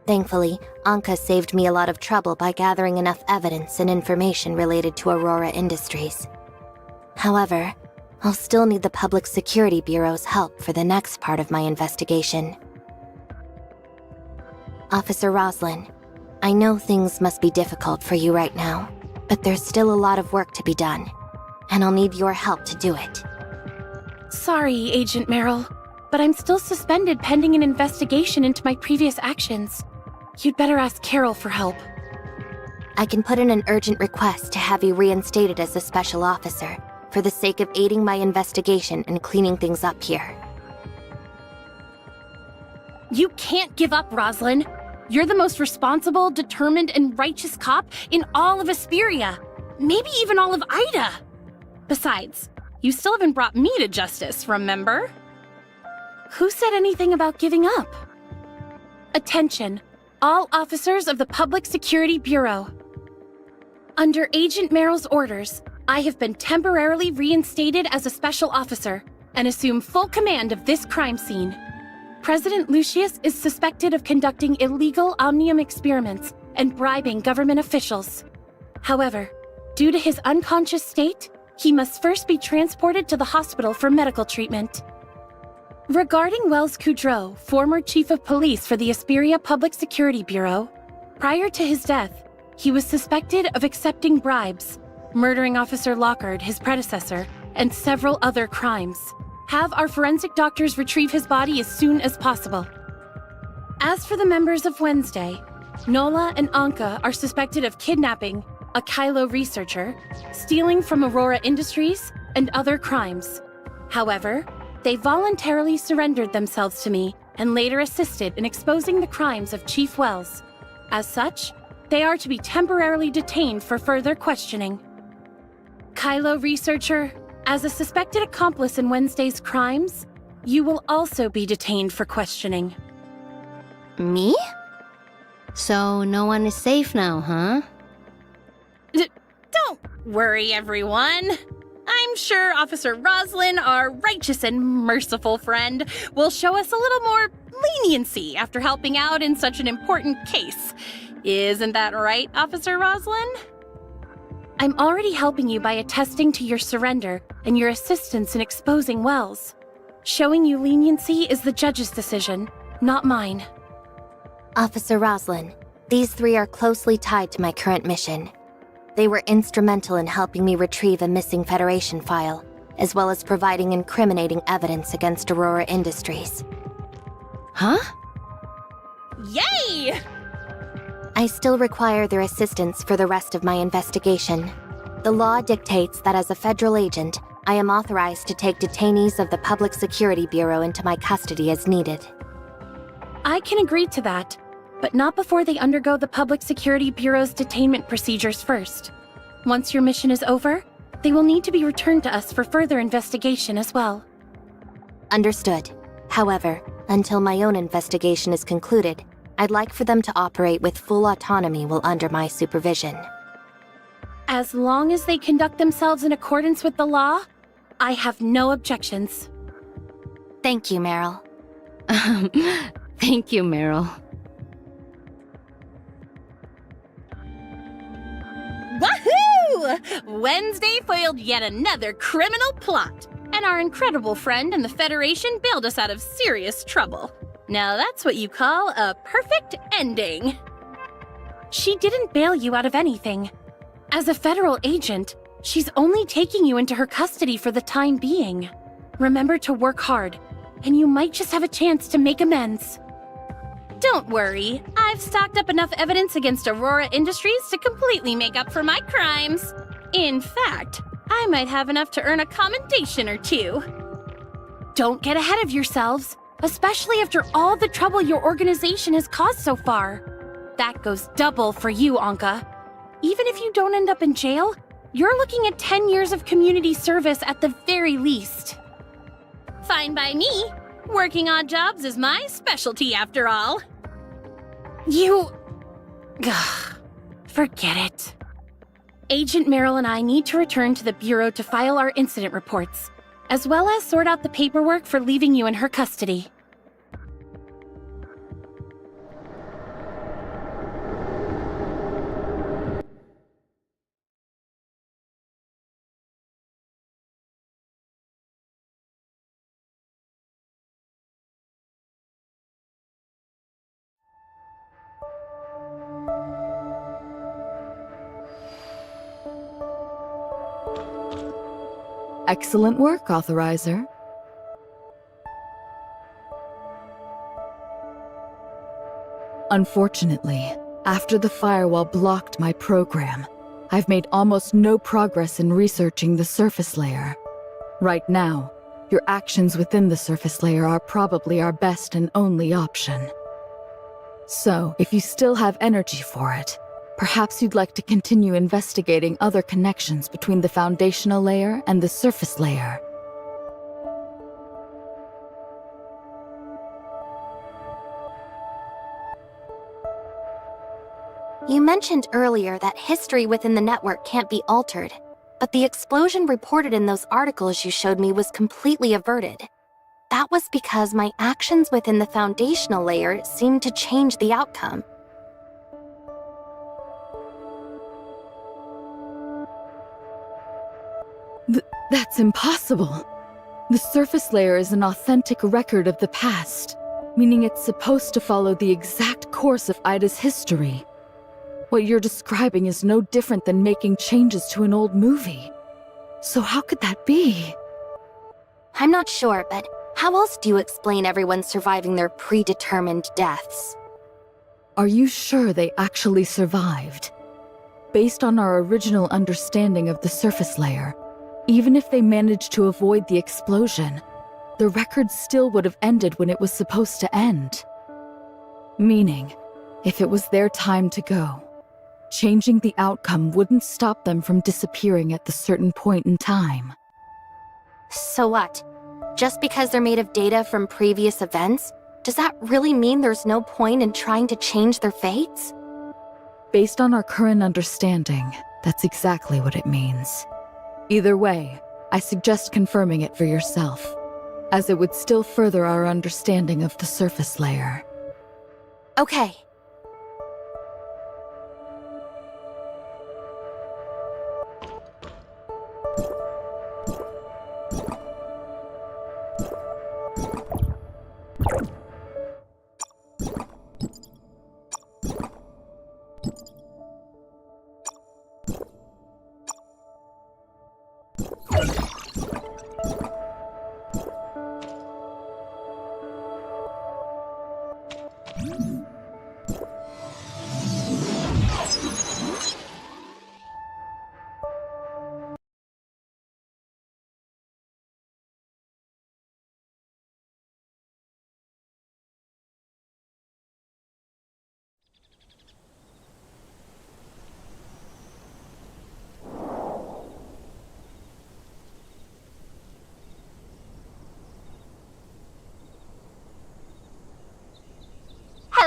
Thankfully, Anka saved me a lot of trouble by gathering enough evidence and information related to Aurora Industries. However, I'll still need the Public Security Bureau's help for the next part of my investigation. Officer Roslin, I know things must be difficult for you right now, but there's still a lot of work to be done, and I'll need your help to do it. Sorry, Agent Meryl, but I'm still suspended pending an investigation into my previous actions. You'd better ask Carol for help. I can put in an urgent request to have you reinstated as a special officer, for the sake of aiding my investigation and cleaning things up here. You can't give up, Roslyn. You're the most responsible, determined, and righteous cop in all of Asperia. Maybe even all of Ida. Besides, you still haven't brought me to justice, remember? Who said anything about giving up? Attention, all officers of the Public Security Bureau. Under Agent Meryl's orders, I have been temporarily reinstated as a special officer and assume full command of this crime scene. President Lucius is suspected of conducting illegal Omnium experiments and bribing government officials. However, due to his unconscious state, he must first be transported to the hospital for medical treatment. Regarding Wells Kudrow, former chief of police for the Asperia Public Security Bureau, prior to his death, he was suspected of accepting bribes, murdering Officer Lockhart, his predecessor, and several other crimes. Have our forensic doctors retrieve his body as soon as possible. As for the members of Wednesday, Nola and Anka are suspected of kidnapping a Kylo researcher, stealing from Aurora Industries, and other crimes. However, they voluntarily surrendered themselves to me and later assisted in exposing the crimes of Chief Wells. As such, they are to be temporarily detained for further questioning. Kylo researcher, as a suspected accomplice in Wednesday's crimes, you will also be detained for questioning. Me? So no one is safe now, huh? Don't worry, everyone. I'm sure Officer Roslin, our righteous and merciful friend, will show us a little more leniency after helping out in such an important case. Isn't that right, Officer Roslin? I'm already helping you by attesting to your surrender and your assistance in exposing Wells. Showing you leniency is the judge's decision, not mine. Officer Roslin, these three are closely tied to my current mission. They were instrumental in helping me retrieve a missing Federation file, as well as providing incriminating evidence against Aurora Industries. Huh? Yay! I still require their assistance for the rest of my investigation. The law dictates that as a federal agent, I am authorized to take detainees of the Public Security Bureau into my custody as needed. I can agree to that, but not before they undergo the Public Security Bureau's detainment procedures first. Once your mission is over, they will need to be returned to us for further investigation as well. Understood. However, until my own investigation is concluded, I'd like for them to operate with full autonomy while under my supervision. As long as they conduct themselves in accordance with the law, I have no objections. Thank you, Meryl. Thank you, Meryl. Woohoo! Wednesday foiled yet another criminal plot, and our incredible friend and the Federation bailed us out of serious trouble. Now that's what you call a perfect ending. She didn't bail you out of anything. As a federal agent, she's only taking you into her custody for the time being. Remember to work hard, and you might just have a chance to make amends. Don't worry, I've stocked up enough evidence against Aurora Industries to completely make up for my crimes. In fact, I might have enough to earn a commendation or two. Don't get ahead of yourselves, especially after all the trouble your organization has caused so far. That goes double for you, Anka. Even if you don't end up in jail, you're looking at 10 years of community service at the very least. Fine by me. Working odd jobs is my specialty after all. Forget it. Agent Merrill and I need to return to the Bureau to file our incident reports, as well as sort out the paperwork for leaving you in her custody. Excellent work, Authorizer. Unfortunately, after the firewall blocked my program, I've made almost no progress in researching the surface layer. Right now, your actions within the surface layer are probably our best and only option. So, if you still have energy for it, perhaps you'd like to continue investigating other connections between the foundational layer and the surface layer. You mentioned earlier that history within the network can't be altered, but the explosion reported in those articles you showed me was completely averted. That was because my actions within the foundational layer seemed to change the outcome. That's impossible. The surface layer is an authentic record of the past, meaning it's supposed to follow the exact course of Ida's history. What you're describing is no different than making changes to an old movie. So how could that be? I'm not sure, but how else do you explain everyone surviving their predetermined deaths? Are you sure they actually survived? Based on our original understanding of the surface layer, even if they managed to avoid the explosion, the record still would have ended when it was supposed to end. Meaning, if it was their time to go, changing the outcome wouldn't stop them from disappearing at the certain point in time. So what? Just because they're made of data from previous events, does that really mean there's no point in trying to change their fates? Based on our current understanding, that's exactly what it means. Either way, I suggest confirming it for yourself, as it would still further our understanding of the surface layer. Okay.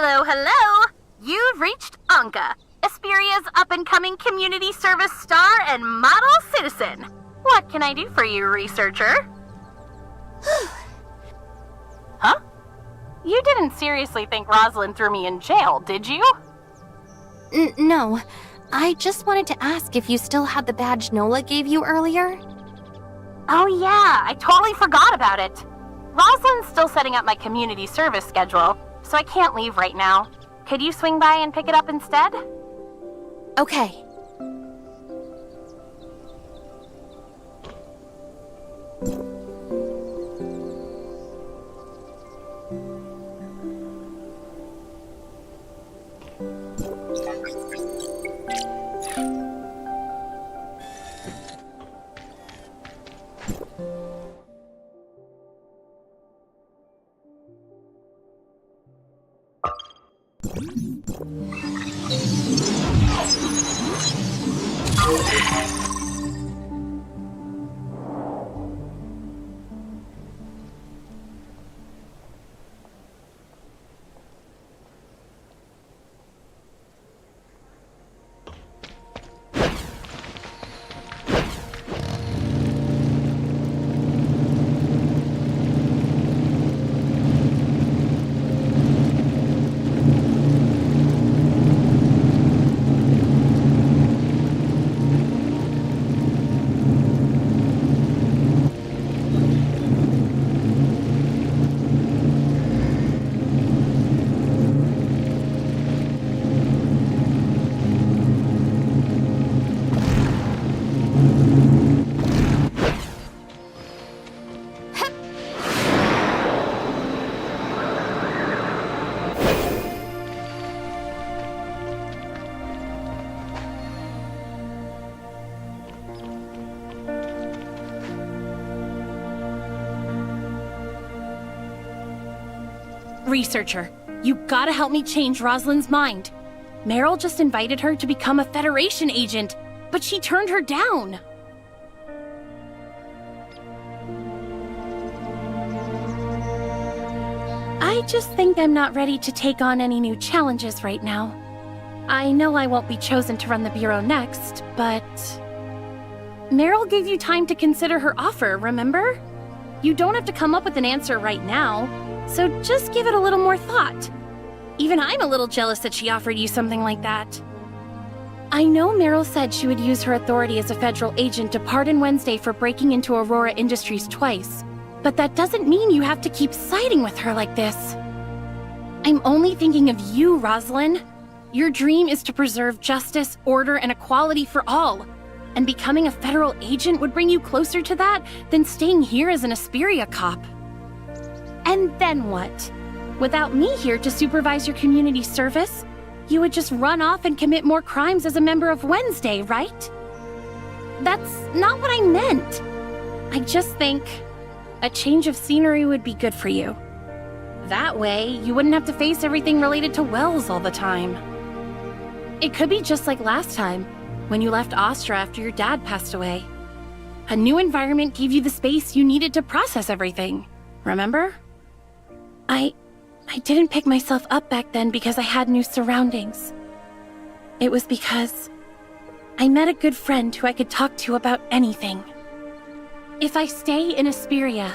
Hello, hello! You've reached Anka, Esperia's up-and-coming community service star and model citizen. What can I do for you, researcher? Huh? You didn't seriously think Rosalind threw me in jail, did you? No. I just wanted to ask if you still had the badge Nola gave you earlier? Oh yeah, I totally forgot about it. Rosalind's still setting up my community service schedule, so I can't leave right now. Could you swing by and pick it up instead? Okay. Researcher, you gotta help me change Rosalind's mind. Meryl just invited her to become a Federation agent, but she turned her down. I just think I'm not ready to take on any new challenges right now. I know I won't be chosen to run the Bureau next, but... Meryl gave you time to consider her offer, remember? You don't have to come up with an answer right now, so just give it a little more thought. Even I'm a little jealous that she offered you something like that. I know Meryl said she would use her authority as a federal agent to pardon Wednesday for breaking into Aurora Industries twice, but that doesn't mean you have to keep siding with her like this. I'm only thinking of you, Rosalind. Your dream is to preserve justice, order, and equality for all. And becoming a federal agent would bring you closer to that than staying here as an Asperia cop. And then what? Without me here to supervise your community service, you would just run off and commit more crimes as a member of Wednesday, right? That's not what I meant. I just think a change of scenery would be good for you. That way, you wouldn't have to face everything related to Wells all the time. It could be just like last time, when you left Astra after your dad passed away. A new environment gave you the space you needed to process everything, remember? I didn't pick myself up back then because I had new surroundings. It was because I met a good friend who I could talk to about anything. If I stay in Asperia,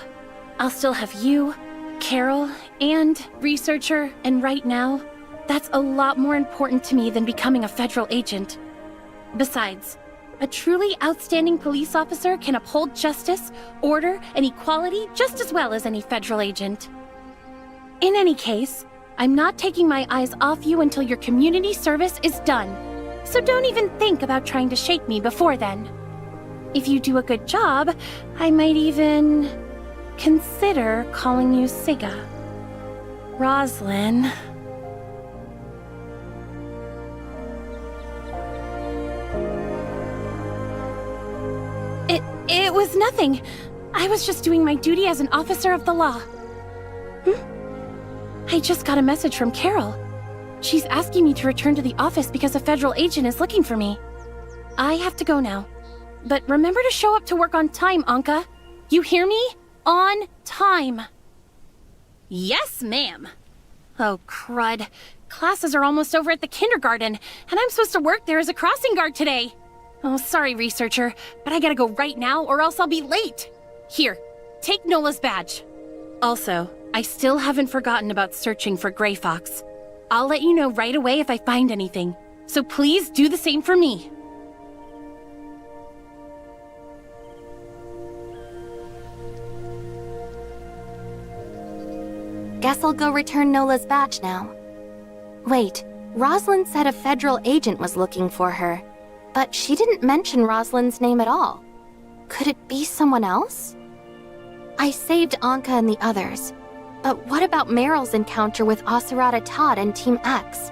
I'll still have you, Carol, and Researcher, and right now, that's a lot more important to me than becoming a federal agent. Besides, a truly outstanding police officer can uphold justice, order, and equality just as well as any federal agent. In any case, I'm not taking my eyes off you until your community service is done, so don't even think about trying to shake me before then. If you do a good job, I might even consider calling you Siga. Roslyn. It was nothing. I was just doing my duty as an officer of the law. I just got a message from Carol. She's asking me to return to the office because a federal agent is looking for me. I have to go now. But remember to show up to work on time, Anka. You hear me? On time. Yes, ma'am. Oh, crud. Classes are almost over at the kindergarten, and I'm supposed to work there as a crossing guard today. Oh, sorry, Researcher, but I gotta go right now or else I'll be late. Here, take Nola's badge. Also, I still haven't forgotten about searching for Grey Fox. I'll let you know right away if I find anything, so please do the same for me. Guess I'll go return Nola's badge now. Wait, Rosalind said a federal agent was looking for her, but she didn't mention Rosalind's name at all. Could it be someone else? I saved Anka and the others, but what about Meryl's encounter with Asurata Todd and Team X?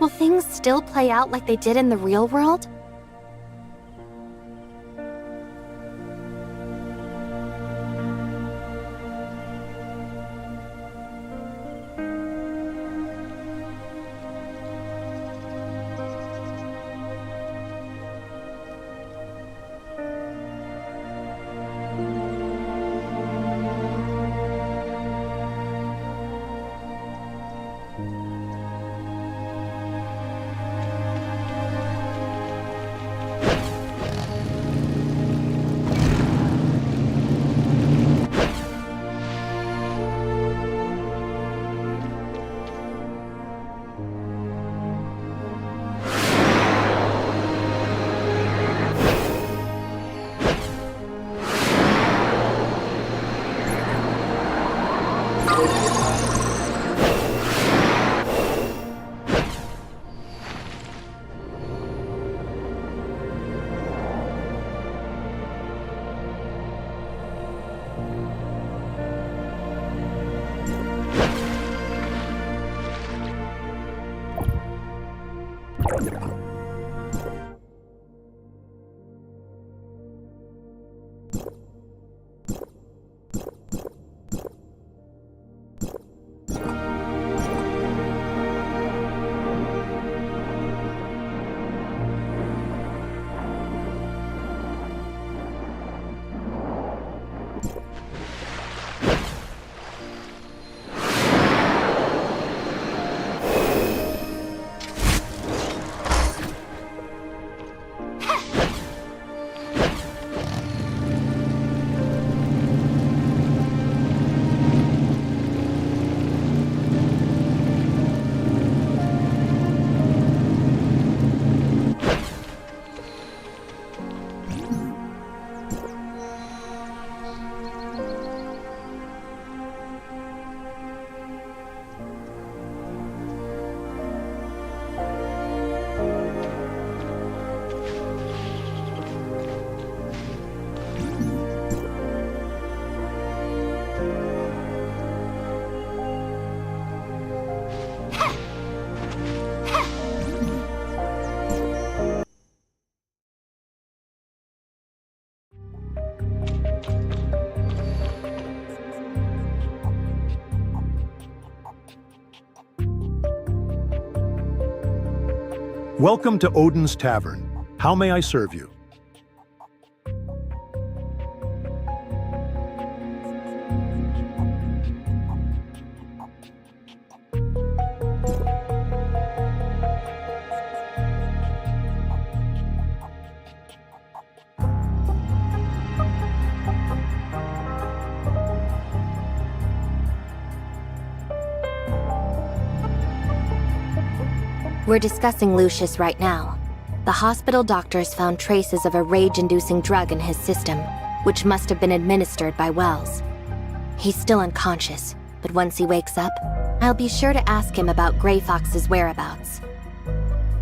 Will things still play out like they did in the real world? Welcome to Odin's Tavern. How may I serve you? We're discussing Lucius right now. The hospital doctors found traces of a rage-inducing drug in his system, which must have been administered by Wells. He's still unconscious, but once he wakes up, I'll be sure to ask him about Grey Fox's whereabouts.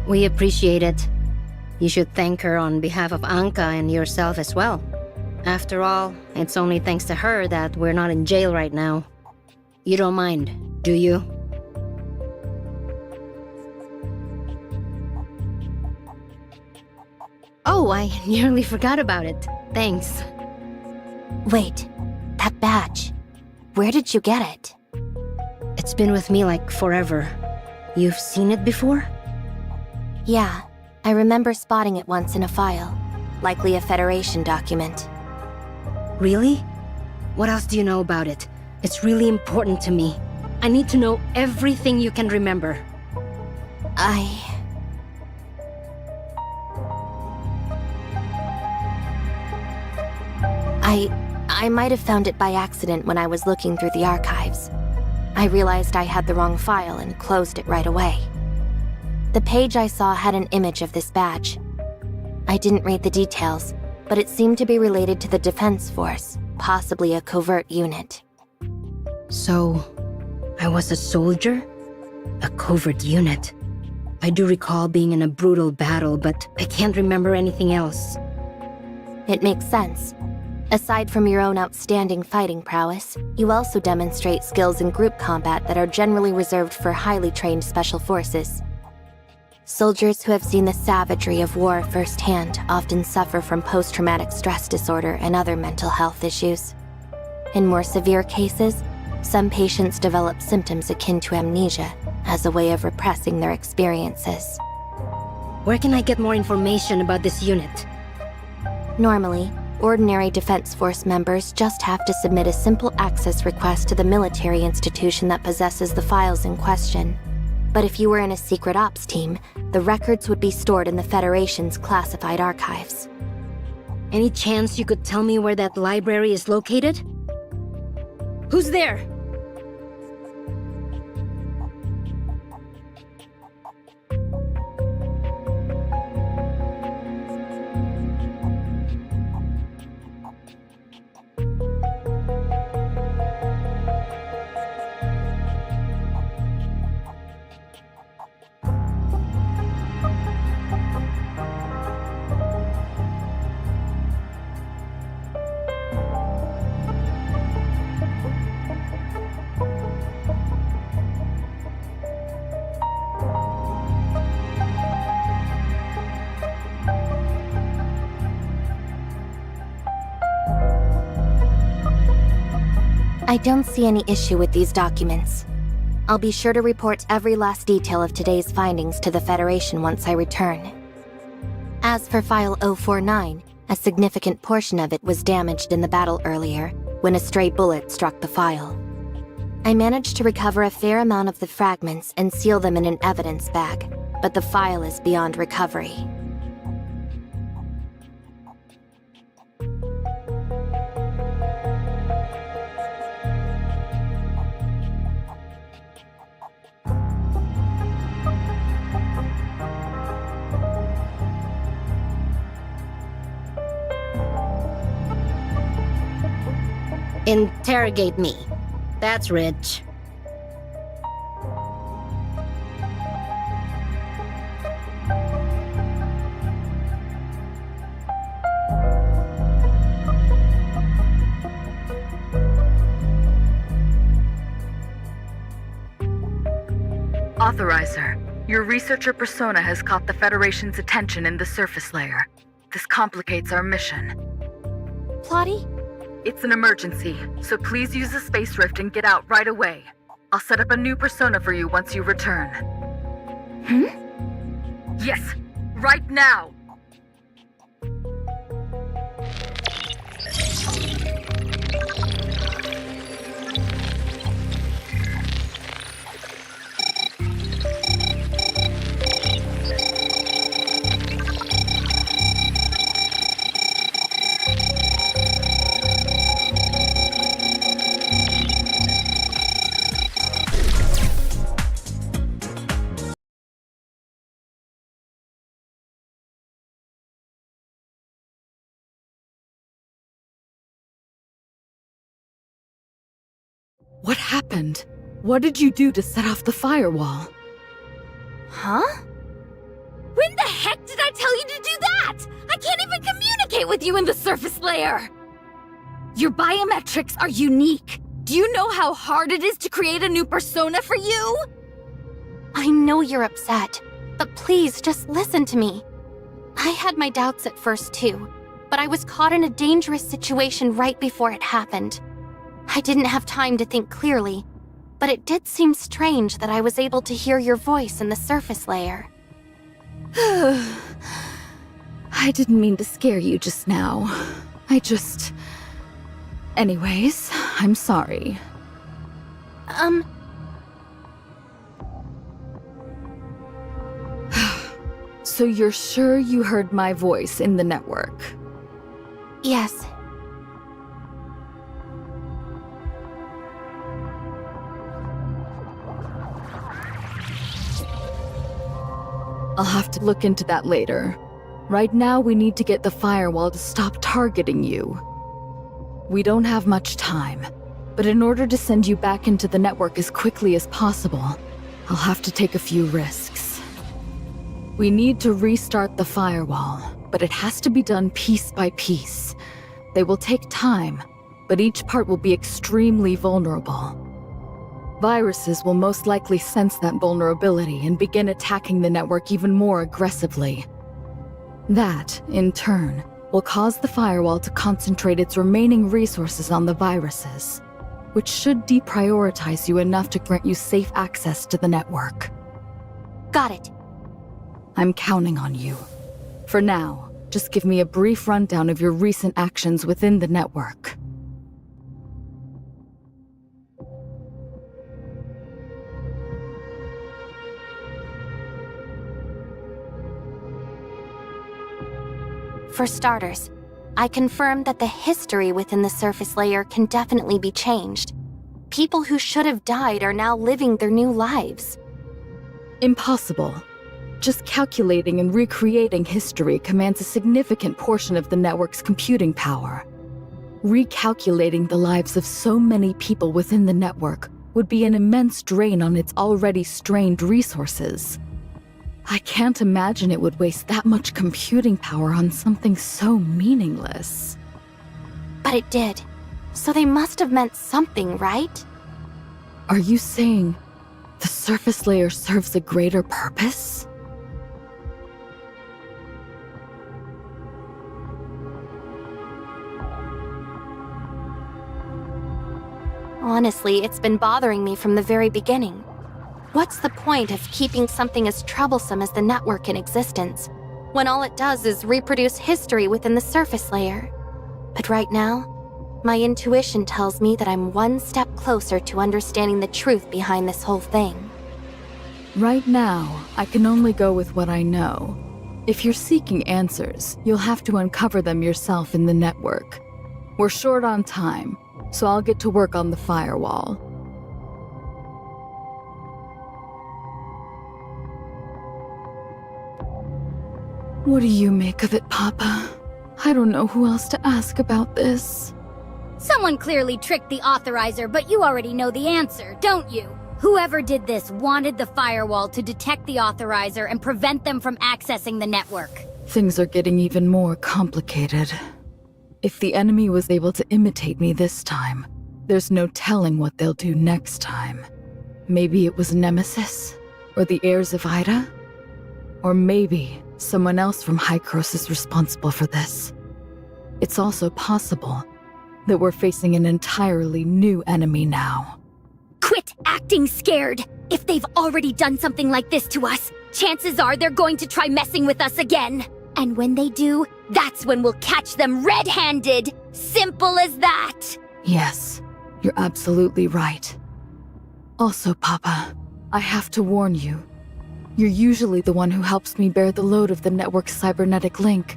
We appreciate it. You should thank her on behalf of Anka and yourself as well. After all, it's only thanks to her that we're not in jail right now. You don't mind, do you? Oh, I nearly forgot about it. Thanks. Wait, that badge. Where did you get it? It's been with me like forever. You've seen it before? Yeah, I remember spotting it once in a file. Likely a Federation document. Really? What else do you know about it? It's really important to me. I need to know everything you can remember. I might have found it by accident when I was looking through the archives. I realized I had the wrong file and closed it right away. The page I saw had an image of this badge. I didn't read the details, but it seemed to be related to the Defense Force, possibly a covert unit. So, I was a soldier? A covert unit. I do recall being in a brutal battle, but I can't remember anything else. It makes sense. Aside from your own outstanding fighting prowess, you also demonstrate skills in group combat that are generally reserved for highly trained special forces. Soldiers who have seen the savagery of war firsthand often suffer from post-traumatic stress disorder and other mental health issues. In more severe cases, some patients develop symptoms akin to amnesia as a way of repressing their experiences. Where can I get more information about this unit? Normally, ordinary Defense Force members just have to submit a simple access request to the military institution that possesses the files in question. But if you were in a secret ops team, the records would be stored in the Federation's classified archives. Any chance you could tell me where that library is located? Who's there? I don't see any issue with these documents. I'll be sure to report every last detail of today's findings to the Federation once I return. As for File 049, a significant portion of it was damaged in the battle earlier, when a stray bullet struck the file. I managed to recover a fair amount of the fragments and seal them in an evidence bag, but the file is beyond recovery. Interrogate me. That's rich. Authorizer, your researcher persona has caught the Federation's attention in the surface layer. This complicates our mission. Plotty? It's an emergency, so please use the space rift and get out right away. I'll set up a new persona for you once you return. Yes, right now! What happened? What did you do to set off the firewall? Huh? When the heck did I tell you to do that? I can't even communicate with you in the surface layer! Your biometrics are unique. Do you know how hard it is to create a new persona for you? I know you're upset, but please just listen to me. I had my doubts at first too, but I was caught in a dangerous situation right before it happened. I didn't have time to think clearly, but it did seem strange that I was able to hear your voice in the surface layer. I didn't mean to scare you just now. Anyways, I'm sorry. So you're sure you heard my voice in the network? Yes. I'll have to look into that later. Right now, we need to get the firewall to stop targeting you. We don't have much time, but in order to send you back into the network as quickly as possible, I'll have to take a few risks. We need to restart the firewall, but it has to be done piece by piece. They will take time, but each part will be extremely vulnerable. Viruses will most likely sense that vulnerability and begin attacking the network even more aggressively. That, in turn, will cause the firewall to concentrate its remaining resources on the viruses, which should deprioritize you enough to grant you safe access to the network. Got it. I'm counting on you. For now, just give me a brief rundown of your recent actions within the network. For starters, I confirmed that the history within the surface layer can definitely be changed. People who should have died are now living their new lives. Impossible. Just calculating and recreating history commands a significant portion of the network's computing power. Recalculating the lives of so many people within the network would be an immense drain on its already strained resources. I can't imagine it would waste that much computing power on something so meaningless. But it did. So they must have meant something, right? Are you saying the surface layer serves a greater purpose? Honestly, it's been bothering me from the very beginning. What's the point of keeping something as troublesome as the network in existence, when all it does is reproduce history within the surface layer? But right now, my intuition tells me that I'm one step closer to understanding the truth behind this whole thing. Right now, I can only go with what I know. If you're seeking answers, you'll have to uncover them yourself in the network. We're short on time, so I'll get to work on the firewall. What do you make of it, Papa? I don't know who else to ask about this. Someone clearly tricked the authorizer, but you already know the answer, don't you? Whoever did this wanted the firewall to detect the authorizer and prevent them from accessing the network. Things are getting even more complicated. If the enemy was able to imitate me this time, there's no telling what they'll do next time. Maybe it was Nemesis? Or the heirs of Ida? Or maybe someone else from Hykros is responsible for this. It's also possible that we're facing an entirely new enemy now. Quit acting scared! If they've already done something like this to us, chances are they're going to try messing with us again. And when they do, that's when we'll catch them red-handed. Simple as that. Yes, you're absolutely right. Also, Papa, I have to warn you. You're usually the one who helps me bear the load of the network's cybernetic link,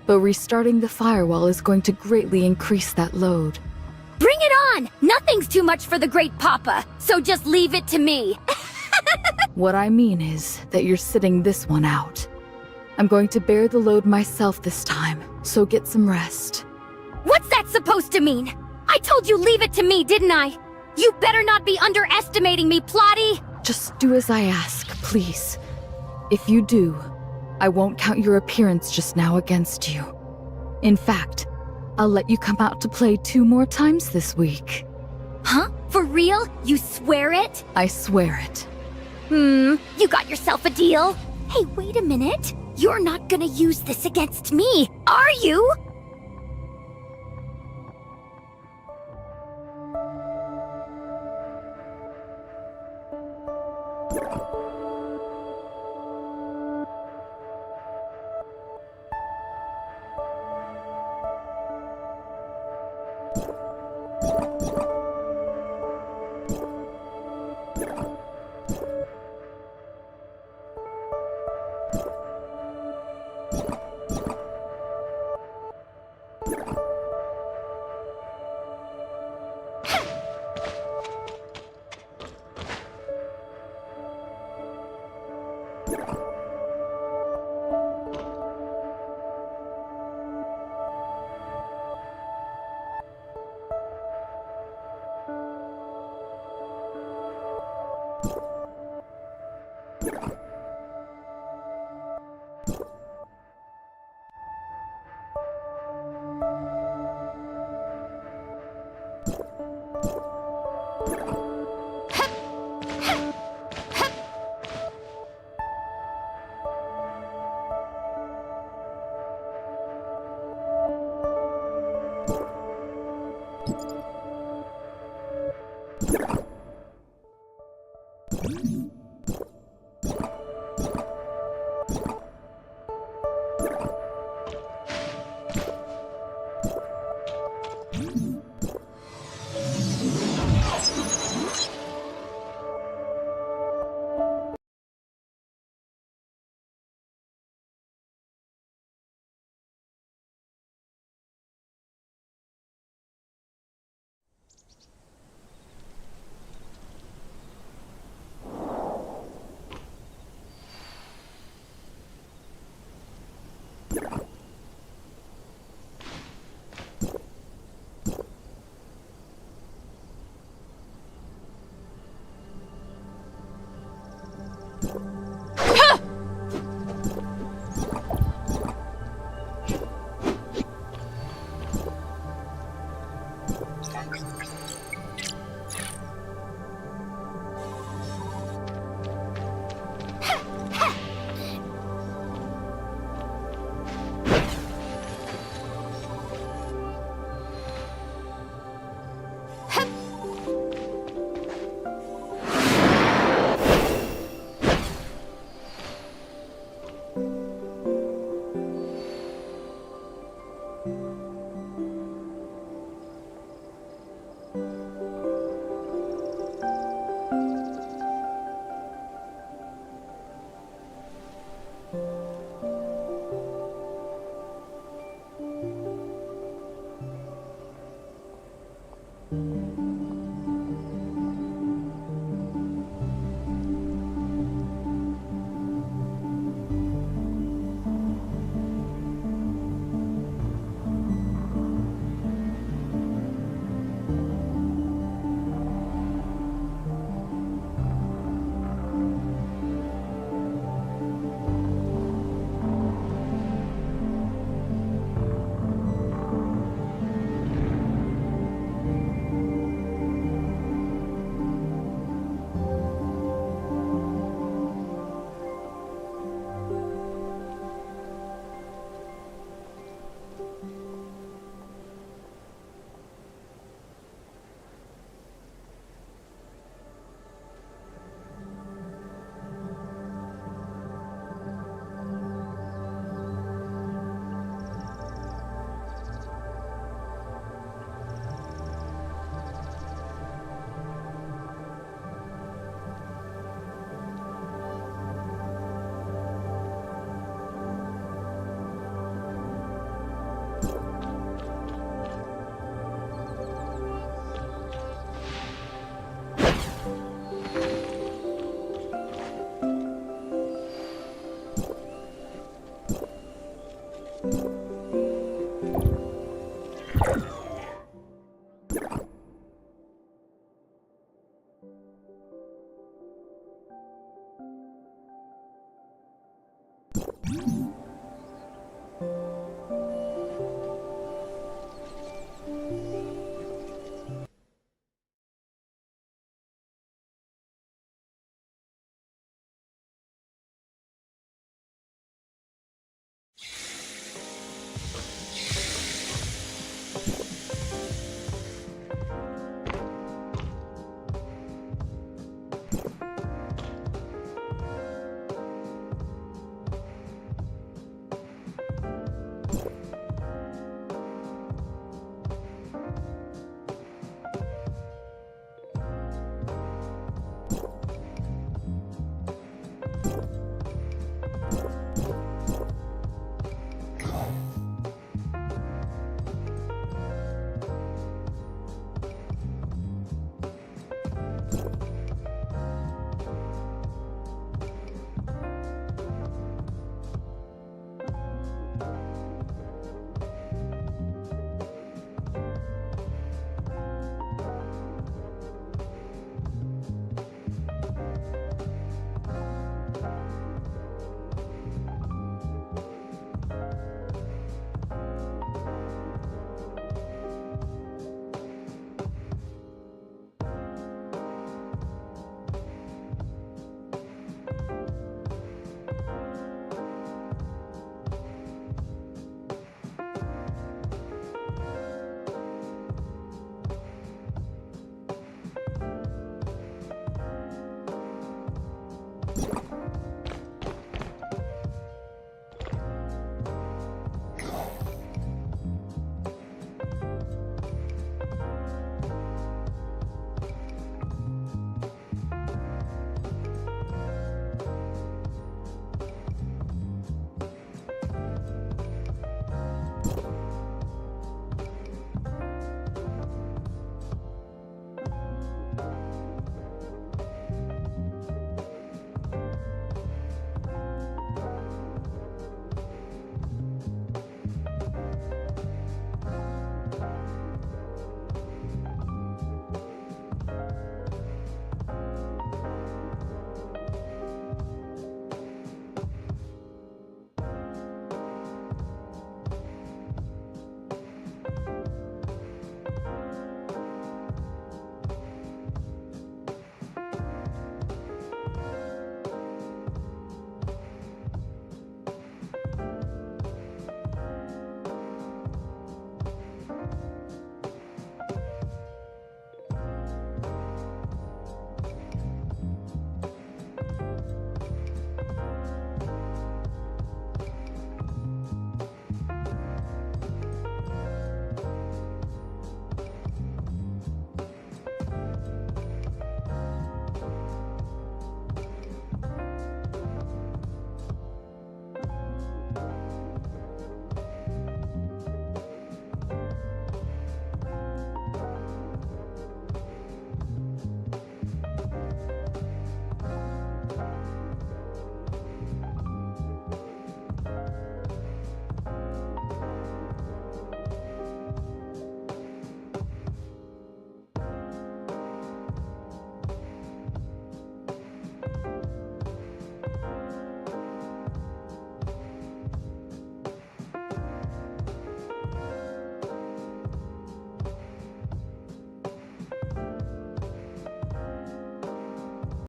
but restarting the firewall is going to greatly increase that load. Bring it on! Nothing's too much for the great Papa, so just leave it to me. What I mean is that you're sitting this one out. I'm going to bear the load myself this time, so get some rest. What's that supposed to mean? I told you leave it to me, didn't I? You better not be underestimating me, Plotty! Just do as I ask, please. If you do, I won't count your appearance just now against you. In fact, I'll let you come out to play 2 more times this week. Huh? For real? You swear it? I swear it. You got yourself a deal? Hey, wait a minute. You're not gonna use this against me, are you? you